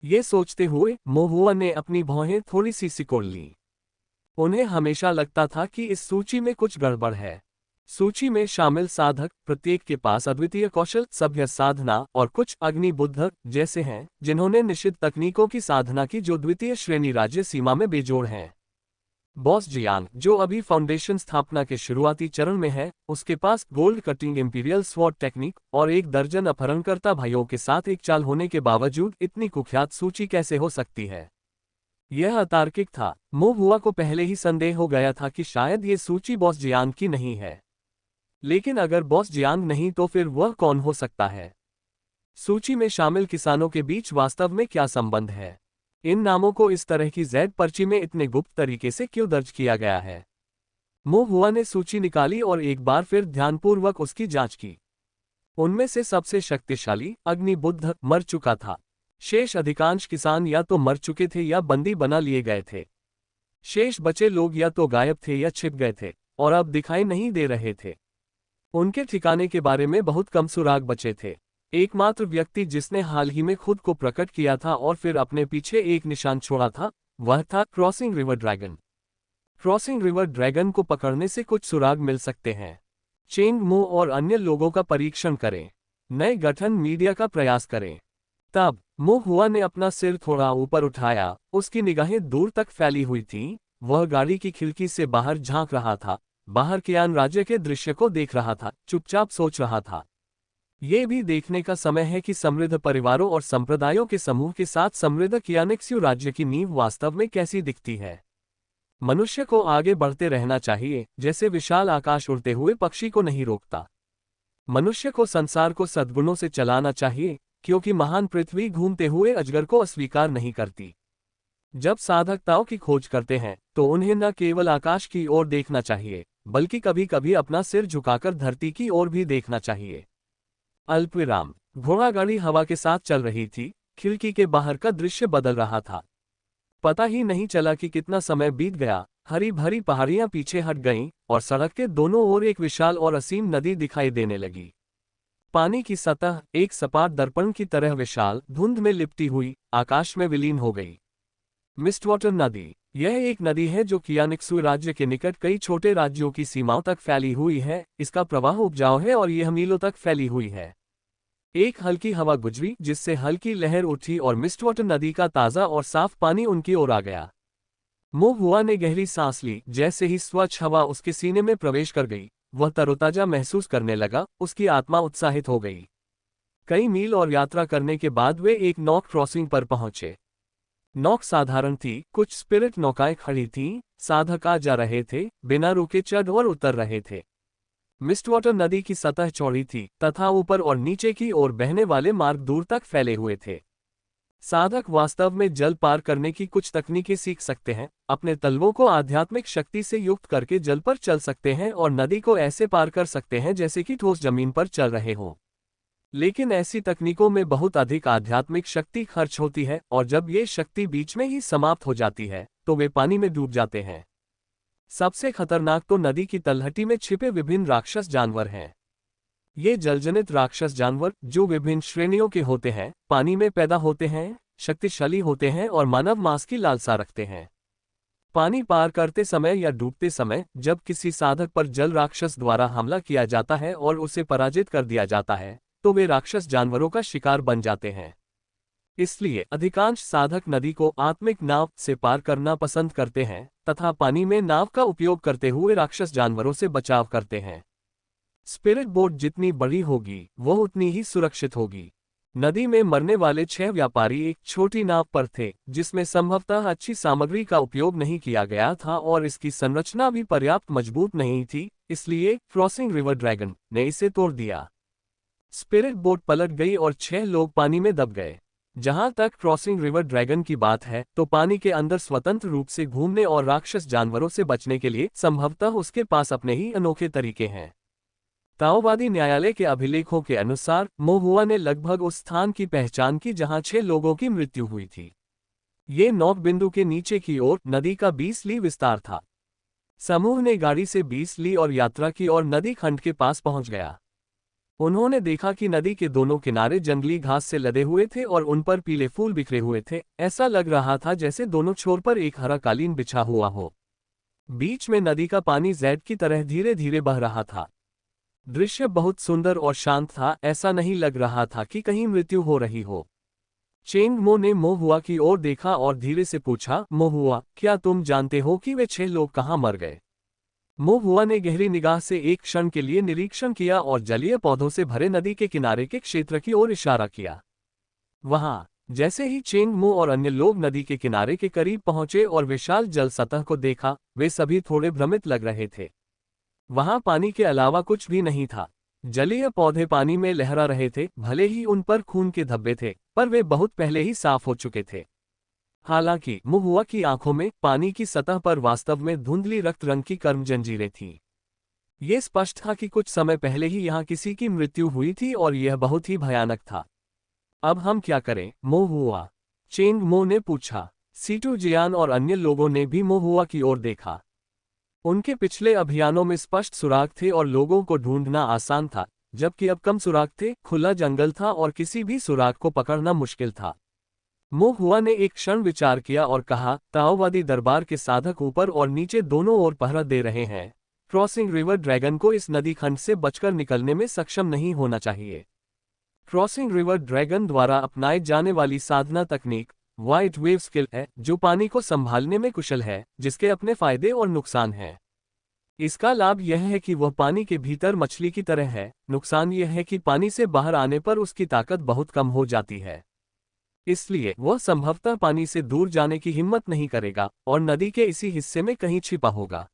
ये सोचते हुए मोहुआ ने अपनी भौहें थोड़ी सी सिकोड़ लीं। उन्हें हमेशा लगता था कि इस सूची में कुछ गड़बड़ है। सूची में शामिल साधक प्रत्येक के पास अद्वितीय कौशल, सभ्य साधना और कुछ अग्निबुद्धक जैसे हैं, जिन्होंने निश्चित तकनीकों की साधना की जो द्वितीय श्रेणी राज्य सीमा में बेजोड़ हैं। बॉस जियांग, जो अभी फाउंडेशन स्थापना के शुरुआती चरण में है, उसके पास gold cutting imperial sword technique और 1 दर्जन अपहरणकर्ता भाइयों के साथ एक चाल होने के बावजूद इतनी कुख्यात सूची कैसे हो सकती है? यह अतार्किक था। मो हुआ को पहले ही संदेह हो गया था कि शायद ये सूची बॉस जियांग की नहीं है। लेकिन अगर बॉस जियांग नहीं तो फिर वह कौन हो सकता है? सूची में शामिल किसानों के बीच वास्तव में क्या संबंध है? इन नामों को इस तरह की जैद पर्ची में इतने गुप्त तरीके से क्यों दर्ज किया गया है? मो हुआ ने सूची निकाली और एक बार फिर ध्यानपूर्वक उसकी जांच की। उनमें से सबसे शक्तिशाली अग्निबुद्ध मर चुका था। शेष अधिकांश किसान या तो मर चुके थे या बंदी बना लिए गए थे। शेष बचे लोग या तो गायब थे या छिप गए थे और अब दिखाई नहीं दे रहे थे। उनके ठिकाने के बारे में बहुत कम सुराग बचे थे। एकमात्र व्यक्ति जिसने हाल ही में खुद को प्रकट किया था और फिर अपने पीछे एक निशान छोड़ा था, वह था crossing river dragon. Crossing river dragon को पकड़ने से कुछ सुराग मिल सकते हैं। चेंग मो और अन्य लोगों का परीक्षण करें। नए गठन मीडिया का प्रयास करें। तब मो हुआ ने अपना सिर थोड़ा ऊपर उठाया। उसकी निगाहें दूर तक फैली हुई थीं। वह गाड़ी की खिड़की से बाहर झांक रहा था, बाहर कियान राज्य के दृश्य को देख रहा था, चुपचाप सोच रहा था। ये भी देखने का समय है कि समृद्ध परिवारों और संप्रदायों के समूह के साथ समृद्ध कियानिक्स्यू राज्य की नींव वास्तव में कैसी दिखती है। मनुष्य को आगे बढ़ते रहना चाहिए, जैसे विशाल आकाश उड़ते हुए पक्षी को नहीं रोकता। मनुष्य को संसार को सद्गुणों से चलाना चाहिए, क्योंकि महान पृथ्वी घूमते हुए अजगर को अस्वीकार नहीं करती। जब साधकताओं की खोज करते हैं तो उन्हें न केवल आकाश की ओर देखना चाहिए, बल्कि कभी कभी अपना सिर झुकाकर धरती की ओर भी देखना चाहिए। अल्पविराम। घोड़ागाड़ी हवा के साथ चल रही थी। खिड़की के बाहर का दृश्य बदल रहा था। पता ही नहीं चला कि कितना समय बीत गया। हरी भरी पहाड़ियां पीछे हट गईं और सड़क के दोनों ओर एक विशाल और असीम नदी दिखाई देने लगी। पानी की सतह एक सपाट दर्पण की तरह विशाल धुंध में लिपटी हुई आकाश में विलीन हो गई। मिस्टवाटर नदी। यह एक नदी है जो कियानिक्स्यू राज्य के निकट कई छोटे राज्यों की सीमाओं तक फैली हुई है। इसका प्रवाह उपजाऊ है और यह मीलों तक फैली हुई है। एक हल्की हवा गुजरी जिससे हल्की लहर उठी और मिस्टवाटर नदी का ताज़ा और साफ पानी उनकी ओर आ गया। मो हुआ ने गहरी सांस ली। जैसे ही स्वच्छ हवा उसके सीने में प्रवेश कर गई, वह तरोताजा महसूस करने लगा। उसकी आत्मा उत्साहित हो गई। कई मील और यात्रा करने के बाद वे एक नौक क्रॉसिंग पर पहुंचे। नौक साधारण थी। कुछ स्पिरिट नौकाएं खड़ी थीं। साधक आ जा रहे थे, बिना रुके चढ़ और उतर रहे थे। मिस्टवाटर नदी की सतह चौड़ी थी तथा ऊपर और नीचे की ओर बहने वाले मार्ग दूर तक फैले हुए थे। साधक वास्तव में जल पार करने की कुछ तकनीकें सीख सकते हैं। अपने तलवों को आध्यात्मिक शक्ति से युक्त करके जल पर चल सकते हैं और नदी को ऐसे पार कर सकते हैं जैसे कि ठोस जमीन पर चल रहे हों। लेकिन ऐसी तकनीकों में बहुत अधिक आध्यात्मिक शक्ति खर्च होती है और जब ये शक्ति बीच में ही समाप्त हो जाती है तो वे पानी में डूब जाते हैं। सबसे खतरनाक तो नदी की तलहटी में छिपे विभिन्न राक्षस जानवर हैं। ये जलजनित राक्षस जानवर, जो विभिन्न श्रेणियों के होते हैं, पानी में पैदा होते हैं, शक्तिशाली होते हैं और मानव मांस की लालसा रखते हैं। पानी पार करते समय या डूबते समय जब किसी साधक पर जल राक्षस द्वारा हमला किया जाता है और उसे पराजित कर दिया जाता है, तो वे राक्षस जानवरों का शिकार बन जाते हैं। इसलिए अधिकांश साधक नदी को आत्मिक नाव से पार करना पसंद करते हैं तथा पानी में नाव का उपयोग करते हुए राक्षस जानवरों से बचाव करते हैं। स्पिरिट बोट जितनी बड़ी होगी, वह उतनी ही सुरक्षित होगी। नदी में मरने वाले 6 व्यापारी एक छोटी नाव पर थे, जिसमें संभवतः अच्छी सामग्री का उपयोग नहीं किया गया था और इसकी संरचना भी पर्याप्त मजबूत नहीं थी, इसलिए क्रॉसिंग रिवर ड्रैगन ने इसे तोड़ दिया। स्पिरिट बोट पलट गई और 6 लोग पानी में दब गए। जहां तक क्रॉसिंग रिवर ड्रैगन की बात है, तो पानी के अंदर स्वतंत्र रूप से घूमने और राक्षस जानवरों से बचने के लिए संभवतः उसके पास अपने ही अनोखे तरीके हैं। ताओवादी न्यायालय के अभिलेखों के अनुसार मो हुआ ने लगभग उस स्थान की पहचान की जहां 6 लोगों की मृत्यु हुई थी। ये नौक बिंदु के नीचे की ओर नदी का 20 ली विस्तार था। समूह ने गाड़ी से 20 ली और यात्रा की और नदी खंड के पास पहुंच गया। उन्होंने देखा कि नदी के दोनों किनारे जंगली घास से लदे हुए थे और उन पर पीले फूल बिखरे हुए थे। ऐसा लग रहा था जैसे दोनों छोर पर एक हरा कालीन बिछा हुआ हो। बीच में नदी का पानी जैद की तरह धीरे धीरे बह रहा था। दृश्य बहुत सुंदर और शांत था, ऐसा नहीं लग रहा था कि कहीं मृत्यु हो रही हो। चेंग मो ने मो हुआ की ओर देखा और धीरे से पूछा, मो हुआ, क्या तुम जानते हो कि वे 6 लोग कहाँ मर गए? मो हुआ ने गहरी निगाह से एक क्षण के लिए निरीक्षण किया और जलीय पौधों से भरे नदी के किनारे के क्षेत्र की ओर इशारा किया। वहां जैसे ही चेंग मो और अन्य लोग नदी के किनारे के करीब पहुंचे और विशाल जल सतह को देखा, वे सभी थोड़े भ्रमित लग रहे थे। वहां पानी के अलावा कुछ भी नहीं था। जलीय पौधे पानी में लहरा रहे थे, भले ही उन पर खून के धब्बे थे, पर वे बहुत पहले ही साफ हो चुके थे। हालांकि मुहुआ की आंखों में पानी की सतह पर वास्तव में धुंधली रक्त रंग की कर्म जंजीरें थीं। ये स्पष्ट था कि कुछ समय पहले ही यहाँ किसी की मृत्यु हुई थी और यह बहुत ही भयानक था। अब हम क्या करें, मो हुआ? चेंग मो ने पूछा। सीटू जियान और अन्य लोगों ने भी मो हुआ की ओर देखा। उनके पिछले अभियानों में स्पष्ट सुराग थे और लोगों को ढूंढना आसान था, जबकि अब कम सुराग थे, खुला जंगल था और किसी भी सुराग को पकड़ना मुश्किल था। मो हुआ ने एक क्षण विचार किया और कहा, ताओवादी दरबार के साधक ऊपर और नीचे दोनों ओर पहरा दे रहे हैं। क्रॉसिंग रिवर ड्रैगन को इस नदी खंड से बचकर निकलने में सक्षम नहीं होना चाहिए। क्रॉसिंग रिवर ड्रैगन द्वारा अपनाई जाने वाली साधना तकनीक व्हाइट वेव स्किल है, जो पानी को संभालने में कुशल है, जिसके अपने फायदे और नुकसान हैं। इसका लाभ यह है कि वह पानी के भीतर मछली की तरह है, नुकसान यह है कि पानी से बाहर आने पर उसकी ताकत बहुत कम हो जाती है। इसलिए वह संभवतः पानी से दूर जाने की हिम्मत नहीं करेगा और नदी के इसी हिस्से में कहीं छिपा होगा।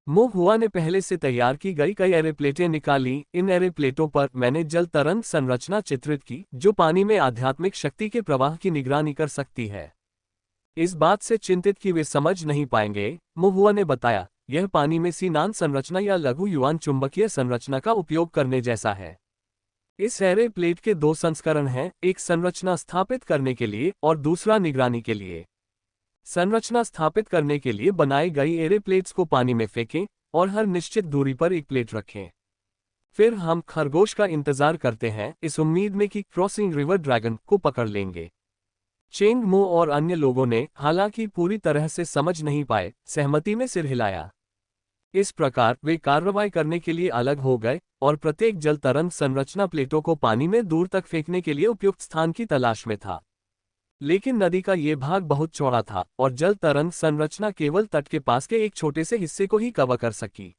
मो हुआ ने पहले से तैयार की गई कई एरे प्लेटें निकाली। इन एरे प्लेटों पर मैंने जल तरंग संरचना चित्रित की, जो पानी में आध्यात्मिक शक्ति के प्रवाह की निगरानी कर सकती है। इस बात से चिंतित कि वे समझ नहीं पाएंगे, मो हुआ ने बताया, यह पानी में सीनान संरचना या लघु युवान चुंबकीय संरचना का उपयोग करने जैसा है। इस एरे प्लेट के 2 संस्करण हैं, एक संरचना स्थापित करने के लिए और दूसरा निगरानी के लिए। संरचना स्थापित करने के लिए बनाई गई एरे प्लेट्स को पानी में फेंकें और हर निश्चित दूरी पर एक प्लेट रखें। फिर हम खरगोश का इंतजार करते हैं, इस उम्मीद में कि क्रॉसिंग रिवर ड्रैगन को पकड़ लेंगे। चेंग मो और अन्य लोगों ने, हालांकि पूरी तरह से समझ नहीं पाए, सहमति में सिर हिलाया। इस प्रकार वे कार्रवाई करने के लिए अलग हो गए और प्रत्येक जल तरंग संरचना प्लेटों को पानी में दूर तक फेंकने के लिए उपयुक्त स्थान की तलाश में था। लेकिन नदी का ये भाग बहुत चौड़ा था और जल तरंग संरचना केवल तट के पास के एक छोटे से हिस्से को ही कवर कर सकी।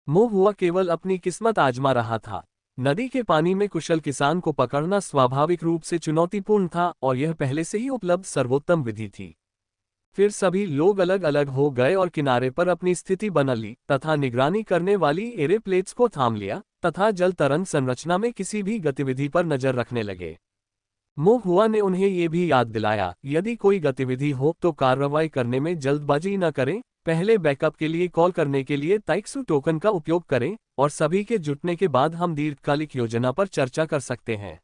मो हुआ केवल अपनी किस्मत आजमा रहा था। नदी के पानी में कुशल किसान को पकड़ना स्वाभाविक रूप से चुनौतीपूर्ण था और यह पहले से ही उपलब्ध सर्वोत्तम विधि थी। फिर सभी लोग अलग अलग हो गए और किनारे पर अपनी स्थिति बना ली तथा निगरानी करने वाली एरे प्लेट्स को थाम लिया तथा जल तरंग संरचना में किसी भी गतिविधि पर नजर रखने लगे। मो हुआ ने उन्हें ये भी याद दिलाया, यदि कोई गतिविधि हो तो कार्रवाई करने में जल्दबाजी न करें, पहले बैकअप के लिए कॉल करने के लिए ताइक्सू टोकन का उपयोग करें और सभी के जुटने के बाद हम दीर्घकालिक योजना पर चर्चा कर सकते हैं।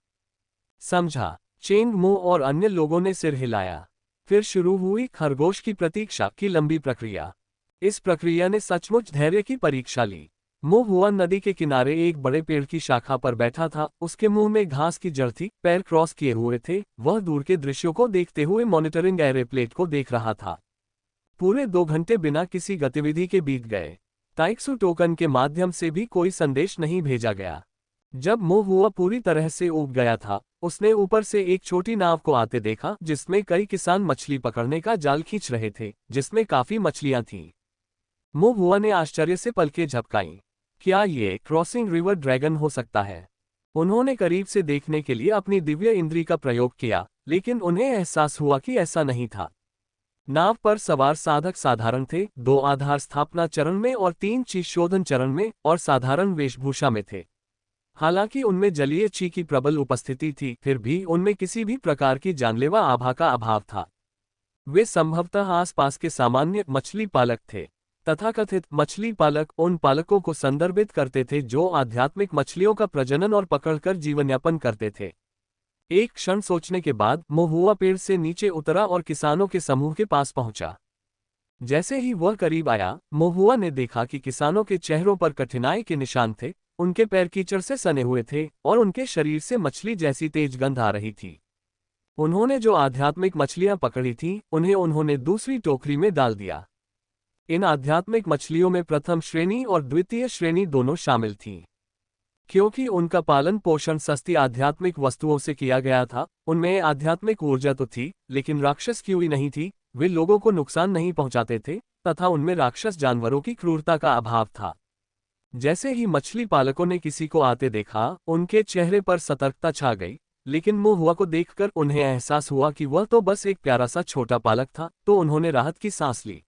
समझा? चेंग मो और अन्य लोगों ने सिर हिलाया। फिर शुरू हुई खरगोश की प्रतीक्षा की लंबी प्रक्रिया। इस प्रक्रिया ने सचमुच धैर्य की परीक्षा ली। मो हुआ नदी के किनारे एक बड़े पेड़ की शाखा पर बैठा था, उसके मुंह में घास की जड़ थी, पैर क्रॉस किए हुए थे, वह दूर के दृश्यों को देखते हुए मॉनिटरिंग एरे प्लेट को देख रहा था। पूरे 2 घंटे बिना किसी गतिविधि के बीत गए। ताइक्सू टोकन के माध्यम से भी कोई संदेश नहीं भेजा गया। जब मो हुआ पूरी तरह से ऊब गया था, उसने ऊपर से एक छोटी नाव को आते देखा जिसमें कई किसान मछली पकड़ने का जाल खींच रहे थे, जिसमें काफी मछलियां थीं। मो हुआ ने आश्चर्य से पलकें झपकाईं। क्या ये क्रॉसिंग रिवर ड्रैगन हो सकता है? उन्होंने करीब से देखने के लिए अपनी दिव्य इंद्री का प्रयोग किया, लेकिन उन्हें एहसास हुआ कि ऐसा नहीं था। नाव पर सवार साधक साधारण थे, 2 आधार स्थापना चरण में और 3 चीज शोधन चरण में और साधारण वेशभूषा में थे। हालांकि उनमें जलीय ची की प्रबल उपस्थिति थी, फिर भी उनमें किसी भी प्रकार की जानलेवा आभा का अभाव था। वे संभवतः आसपास के सामान्य मछली पालक थे। तथाकथित मछली पालक उन पालकों को संदर्भित करते थे जो आध्यात्मिक मछलियों का प्रजनन और पकड़कर जीवनयापन करते थे। एक क्षण सोचने के बाद मो हुआ पेड़ से नीचे उतरा और किसानों के समूह के पास पहुंचा। जैसे ही वह करीब आया, मो हुआ ने देखा कि किसानों के चेहरों पर कठिनाई के निशान थे, उनके पैर कीचड़ से सने हुए थे और उनके शरीर से मछली जैसी तेज गंध आ रही थी। उन्होंने जो आध्यात्मिक मछलियां पकड़ी थीं, उन्हें उन्होंने दूसरी टोकरी में डाल दिया। इन आध्यात्मिक मछलियों में प्रथम श्रेणी और द्वितीय श्रेणी दोनों शामिल थीं। क्योंकि उनका पालन पोषण सस्ती आध्यात्मिक वस्तुओं से किया गया था, उनमें आध्यात्मिक ऊर्जा तो थी, लेकिन राक्षस क्यों नहीं थी। वे लोगों को नुकसान नहीं पहुंचाते थे, तथा उनमें राक्षस जानवरों की क्रूरता का अभाव था। जैसे ही मछली पालकों ने किसी को आते देखा, उनके चेहरे पर सतर्कता छा गई, लेकिन मुंह हुआ को देखकर उन्हें एहसास हुआ कि वह तो बस एक प्यारा सा छोटा पालक था, तो उन्होंने राहत की सांस ली।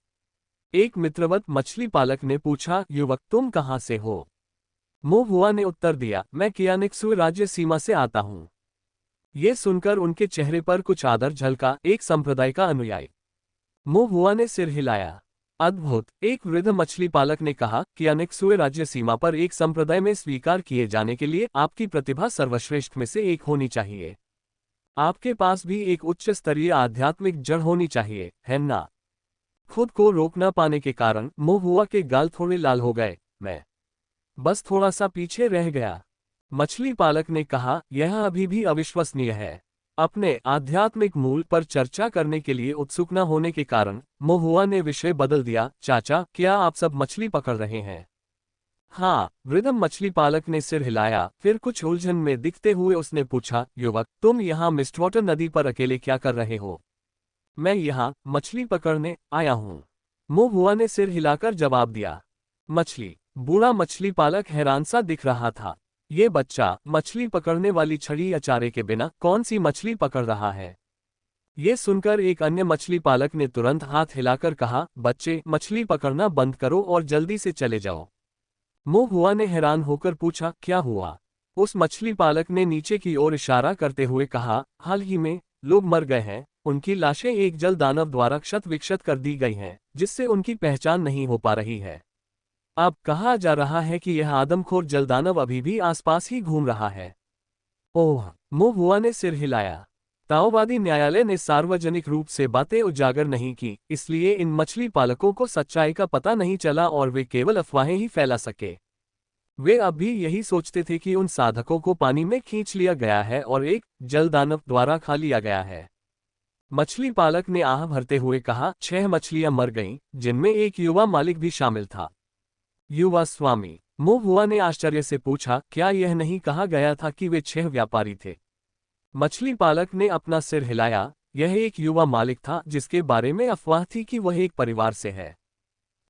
एक मित्रवत मछली पालक ने पूछा, युवक तुम कहाँ से हो? मुंह हुआ ने उत्तर दिया, मैं कियानिक्सु राज्य सीमा से आता हूँ। ये सुनकर उनके चेहरे पर कुछ आदर झलका, एक संप्रदाय का अनुयायी। मुंह हुआ ने सिर हिलाया। अद्भुत। एक वृद्ध मछली पालक ने कहा, कियानिक्सुए राज्य सीमा पर एक संप्रदाय में स्वीकार किए जाने के लिए आपकी प्रतिभा सर्वश्रेष्ठ में से एक होनी चाहिए। आपके पास भी एक उच्च स्तरीय आध्यात्मिक जड़ होनी चाहिए, है ना? खुद को रोक न पाने के कारण मुंह हुआ के गाल थोड़े लाल हो गए। मैं बस थोड़ा सा पीछे रह गया। मछली पालक ने कहा, यह अभी भी अविश्वसनीय है। अपने आध्यात्मिक मूल पर चर्चा करने के लिए उत्सुक न होने के कारण मोहुआ ने विषय बदल दिया, चाचा क्या आप सब मछली पकड़ रहे हैं? हाँ, वृद्ध मछली पालक ने सिर हिलाया। फिर कुछ उलझन में दिखते हुए उसने पूछा, युवक तुम यहाँ मिस्टवाटर नदी पर अकेले क्या कर रहे हो? मैं यहाँ मछली पकड़ने आया हूँ, मोहुआ ने सिर हिलाकर जवाब दिया। मछली? बूढ़ा मछली पालक हैरान सा दिख रहा था। ये बच्चा मछली पकड़ने वाली छड़ी या चारे के बिना कौन सी मछली पकड़ रहा है? ये सुनकर एक अन्य मछली पालक ने तुरंत हाथ हिलाकर कहा, बच्चे मछली पकड़ना बंद करो और जल्दी से चले जाओ। मुंह हुआ ने हैरान होकर पूछा, क्या हुआ? उस मछली पालक ने नीचे की ओर इशारा करते हुए कहा, हाल ही में लोग मर गए हैं, उनकी लाशें एक जल दानव द्वारा क्षत विक्षत कर दी गई हैं, जिससे उनकी पहचान नहीं हो पा रही है। अब कहा जा रहा है कि यह आदमखोर जलदानव अभी भी आसपास ही घूम रहा है। ओह, मुंह हुआ ने सिर हिलाया। ताओवादी न्यायालय ने सार्वजनिक रूप से बातें उजागर नहीं की, इसलिए इन मछली पालकों को सच्चाई का पता नहीं चला और वे केवल अफवाहें ही फैला सके। वे अब भी यही सोचते थे कि उन साधकों को पानी में खींच लिया गया है और एक जलदानव द्वारा खा लिया गया है। मछली पालक ने आह भरते हुए कहा, 6 मछलियां मर गईं, जिनमें एक युवा मालिक भी शामिल था। युवा स्वामी? मुंह हुआ ने आश्चर्य से पूछा, क्या यह नहीं कहा गया था कि वे 6 व्यापारी थे? मछली पालक ने अपना सिर हिलाया। यह एक युवा मालिक था जिसके बारे में अफवाह थी कि वह एक परिवार से है।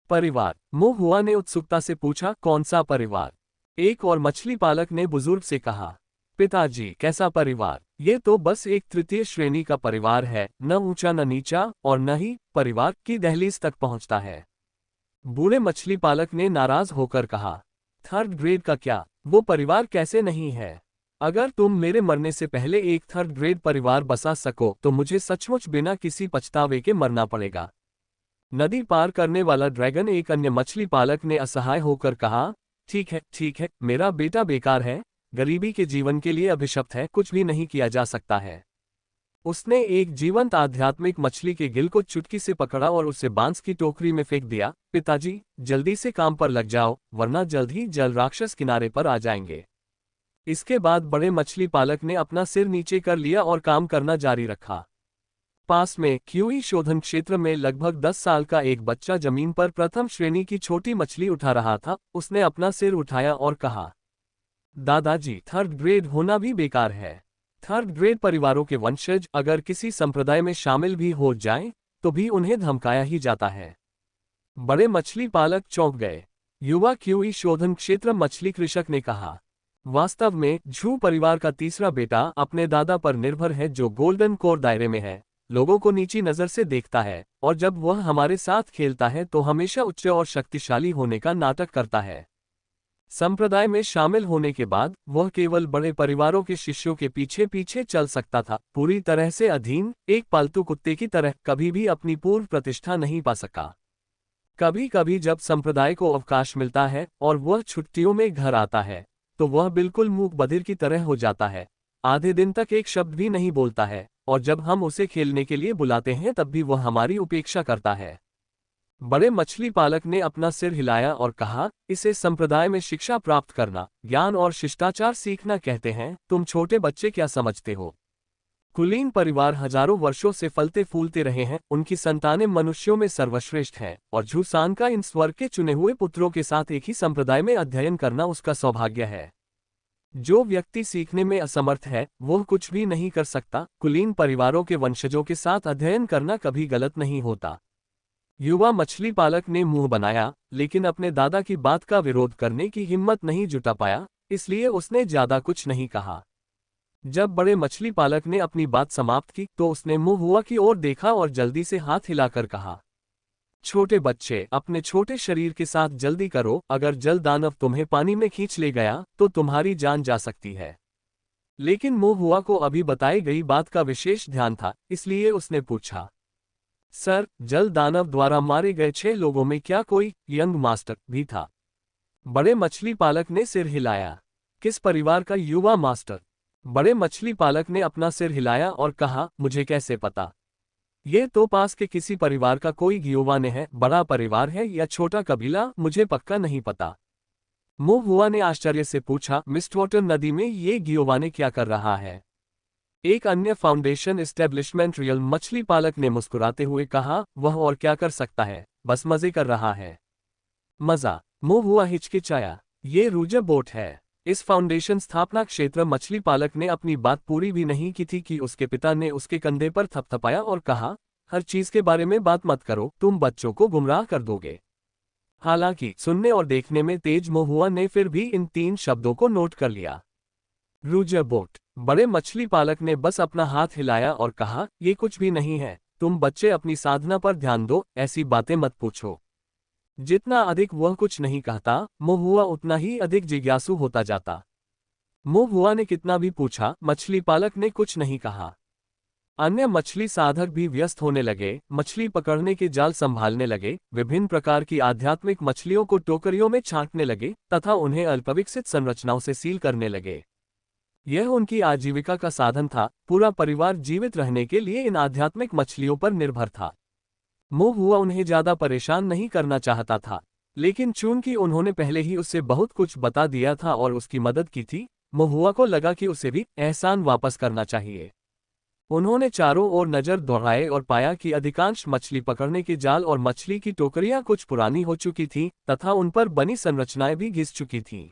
परिवार? मुंह हुआ ने उत्सुकता से पूछा, कौन सा परिवार? एक और मछली पालक ने बुजुर्ग से कहा, पिताजी कैसा परिवार? ये तो बस एक तृतीय श्रेणी का परिवार है, न ऊंचा न नीचा और न ही परिवार की दहलीज तक पहुंचता है। बूढ़े मछली पालक ने नाराज होकर कहा, 3rd ग्रेड का क्या? वो परिवार कैसे नहीं है? अगर तुम मेरे मरने से पहले एक 3rd ग्रेड परिवार बसा सको तो मुझे सचमुच बिना किसी पछतावे के मरना पड़ेगा। नदी पार करने वाला ड्रैगन एक अन्य मछली पालक ने असहाय होकर कहा, ठीक है, मेरा बेटा बेकार है, गरीबी के जीवन के लिए अभिशप्त है, कुछ भी नहीं किया जा सकता है। उसने एक जीवंत आध्यात्मिक मछली के गिल को चुटकी से पकड़ा और उसे बांस की टोकरी में फेंक दिया। पिताजी जल्दी से काम पर लग जाओ, वरना जल्द ही जल राक्षस किनारे पर आ जाएंगे। इसके बाद बड़े मछली पालक ने अपना सिर नीचे कर लिया और काम करना जारी रखा। पास में क्यूई शोधन क्षेत्र में लगभग 10 साल का एक बच्चा जमीन पर प्रथम श्रेणी की छोटी मछली उठा रहा था। उसने अपना सिर उठाया और कहा, दादाजी 3rd ग्रेड होना भी बेकार है। 3rd ग्रेड परिवारों के वंशज अगर किसी संप्रदाय में शामिल भी हो जाएं, तो भी उन्हें धमकाया ही जाता है। बड़े मछली पालक चौंक गए। युवा क्यूई शोधन क्षेत्र मछली कृषक ने कहा, वास्तव में झू परिवार का तीसरा बेटा अपने दादा पर निर्भर है, जो गोल्डन कोर दायरे में है, लोगों को नीची नजर से देखता है, और जब वह हमारे साथ खेलता है तो हमेशा उच्च और शक्तिशाली होने का नाटक करता है। संप्रदाय में शामिल होने के बाद वह केवल बड़े परिवारों के शिष्यों के पीछे पीछे चल सकता था, पूरी तरह से अधीन, एक पालतू कुत्ते की तरह कभी भी अपनी पूर्व प्रतिष्ठा नहीं पा सका। कभी कभी जब संप्रदाय को अवकाश मिलता है और वह छुट्टियों में घर आता है, तो वह बिल्कुल मूक बधिर की तरह हो जाता है, आधे दिन तक एक शब्द भी नहीं बोलता है, और जब हम उसे खेलने के लिए बुलाते हैं तब भी वह हमारी उपेक्षा करता है। बड़े मछली पालक ने अपना सिर हिलाया और कहा, इसे संप्रदाय में शिक्षा प्राप्त करना, ज्ञान और शिष्टाचार सीखना कहते हैं। तुम छोटे बच्चे क्या समझते हो? कुलीन परिवार हजारों वर्षों से फलते फूलते रहे हैं, उनकी संतानें मनुष्यों में सर्वश्रेष्ठ हैं, और झूसान का इन स्वर्ग के चुने हुए पुत्रों के साथ एक ही संप्रदाय में अध्ययन करना उसका सौभाग्य है। जो व्यक्ति सीखने में असमर्थ है वह कुछ भी नहीं कर सकता। कुलीन परिवारों के वंशजों के साथ अध्ययन करना कभी गलत नहीं होता। युवा मछली पालक ने मुंह बनाया, लेकिन अपने दादा की बात का विरोध करने की हिम्मत नहीं जुटा पाया, इसलिए उसने ज्यादा कुछ नहीं कहा। जब बड़े मछली पालक ने अपनी बात समाप्त की तो उसने मुंह हुआ की ओर देखा और जल्दी से हाथ हिलाकर कहा, छोटे बच्चे, अपने छोटे शरीर के साथ जल्दी करो, अगर जल दानव तुम्हें पानी में खींच ले गया तो तुम्हारी जान जा सकती है। लेकिन मुंह हुआ को अभी बताई गई बात का विशेष ध्यान था, इसलिए उसने पूछा, सर, जल दानव द्वारा मारे गए 6 लोगों में क्या कोई यंग मास्टर भी था? बड़े मछली पालक ने सिर हिलाया। किस परिवार का युवा मास्टर? बड़े मछली पालक ने अपना सिर हिलाया और कहा, मुझे कैसे पता? ये तो पास के किसी परिवार का कोई गियोवाने है। बड़ा परिवार है या छोटा कबीला, मुझे पक्का नहीं पता। मुंह हुआ ने आश्चर्य से पूछा, मिस्टवाटर नदी में ये गियोवाने क्या कर रहा है? एक अन्य फाउंडेशन एस्टेब्लिशमेंट रियल मछली पालक ने मुस्कुराते हुए कहा, वह और क्या कर सकता है, बस मजे कर रहा है। मजा? मुंह हुआ हिचकिचाया। ये रूजर बोट है। इस फाउंडेशन स्थापना क्षेत्र मछली पालक ने अपनी बात पूरी भी नहीं की थी कि उसके पिता ने उसके कंधे पर थपथपाया और कहा, हर चीज के बारे में बात मत करो, तुम बच्चों को गुमराह कर दोगे। हालांकि सुनने और देखने में तेज मुंह हुआ ने फिर भी इन 3 शब्दों को नोट कर लिया। रूजर बोट। बड़े मछली पालक ने बस अपना हाथ हिलाया और कहा, ये कुछ भी नहीं है, तुम बच्चे अपनी साधना पर ध्यान दो, ऐसी बातें मत पूछो। जितना अधिक वह कुछ नहीं कहता, मुंह हुआ उतना ही अधिक जिज्ञासु होता जाता। मुंह हुआ ने कितना भी पूछा, मछली पालक ने कुछ नहीं कहा। अन्य मछली साधक भी व्यस्त होने लगे, मछली पकड़ने के जाल संभालने लगे, विभिन्न प्रकार की आध्यात्मिक मछलियों को टोकरियों में छांटने लगे तथा उन्हें अल्पविकसित संरचनाओं से सील करने लगे। यह उनकी आजीविका का साधन था। पूरा परिवार जीवित रहने के लिए इन आध्यात्मिक मछलियों पर निर्भर था। मुंह हुआ उन्हें ज्यादा परेशान नहीं करना चाहता था, लेकिन चूंकि उन्होंने पहले ही उससे बहुत कुछ बता दिया था और उसकी मदद की थी, मुंह हुआ को लगा कि उसे भी एहसान वापस करना चाहिए। उन्होंने चारों ओर नजर दौड़ाए और पाया कि अधिकांश मछली पकड़ने के जाल और मछली की टोकरियां कुछ पुरानी हो चुकी थीं तथा उन पर बनी संरचनाएं भी घिस चुकी थीं।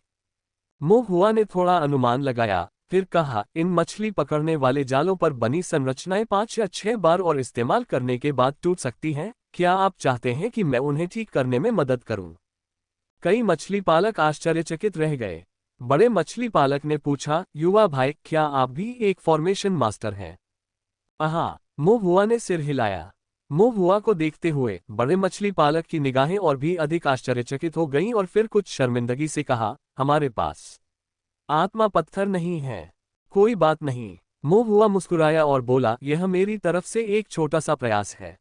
मुंह हुआ ने थोड़ा अनुमान लगाया, फिर कहा, इन मछली पकड़ने वाले जालों पर बनी संरचनाएं 5 या 6 बार और इस्तेमाल करने के बाद टूट सकती हैं। क्या आप चाहते हैं कि मैं उन्हें ठीक करने में मदद करूं? कई मछली पालक आश्चर्यचकित रह गए। बड़े मछली पालक ने पूछा, युवा भाई, क्या आप भी एक फॉर्मेशन मास्टर हैं? हाँ, मुंह हुआ ने सिर हिलाया। मुंह हुआ को देखते हुए बड़े मछली पालक की निगाहें और भी अधिक आश्चर्यचकित हो गईं और फिर कुछ शर्मिंदगी से कहा, हमारे पास आत्मा पत्थर नहीं है। कोई बात नहीं। मुंह हुआ मुस्कुराया और बोला, यह मेरी तरफ से एक छोटा सा प्रयास है।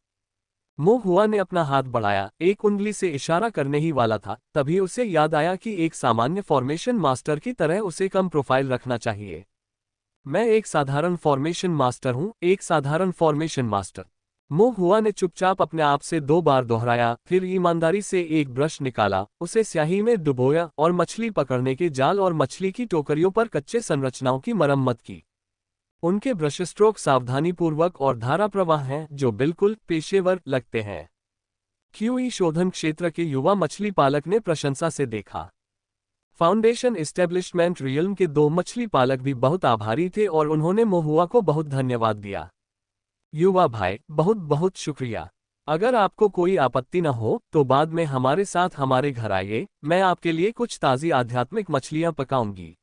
मुंह हुआ ने अपना हाथ बढ़ाया, एक उंगली से इशारा करने ही वाला था, तभी उसे याद आया कि एक सामान्य फॉर्मेशन मास्टर की तरह उसे कम प्रोफाइल रखना चाहिए। मैं एक साधारण फॉर्मेशन मास्टर हूं, एक साधारण फॉर्मेशन मास्टर। मुंह हुआ ने चुपचाप अपने आप से 2 बार दोहराया, फिर ईमानदारी से एक ब्रश निकाला, उसे स्याही में डुबोया और मछली पकड़ने के जाल और मछली की टोकरियों पर कच्चे संरचनाओं की मरम्मत की। उनके ब्रश स्ट्रोक सावधानीपूर्वक और धारा प्रवाह हैं जो बिल्कुल पेशेवर लगते हैं। क्यूई शोधन क्षेत्र के युवा मछली पालक ने प्रशंसा से देखा। फाउंडेशन एस्टेब्लिशमेंट रियल्म के 2 मछली पालक भी बहुत आभारी थे और उन्होंने मुंह हुआ को बहुत धन्यवाद दिया। युवा भाई, बहुत बहुत शुक्रिया। अगर आपको कोई आपत्ति न हो तो बाद में हमारे साथ हमारे घर आइए, मैं आपके लिए कुछ ताज़ी आध्यात्मिक मछलियां पकाऊंगी।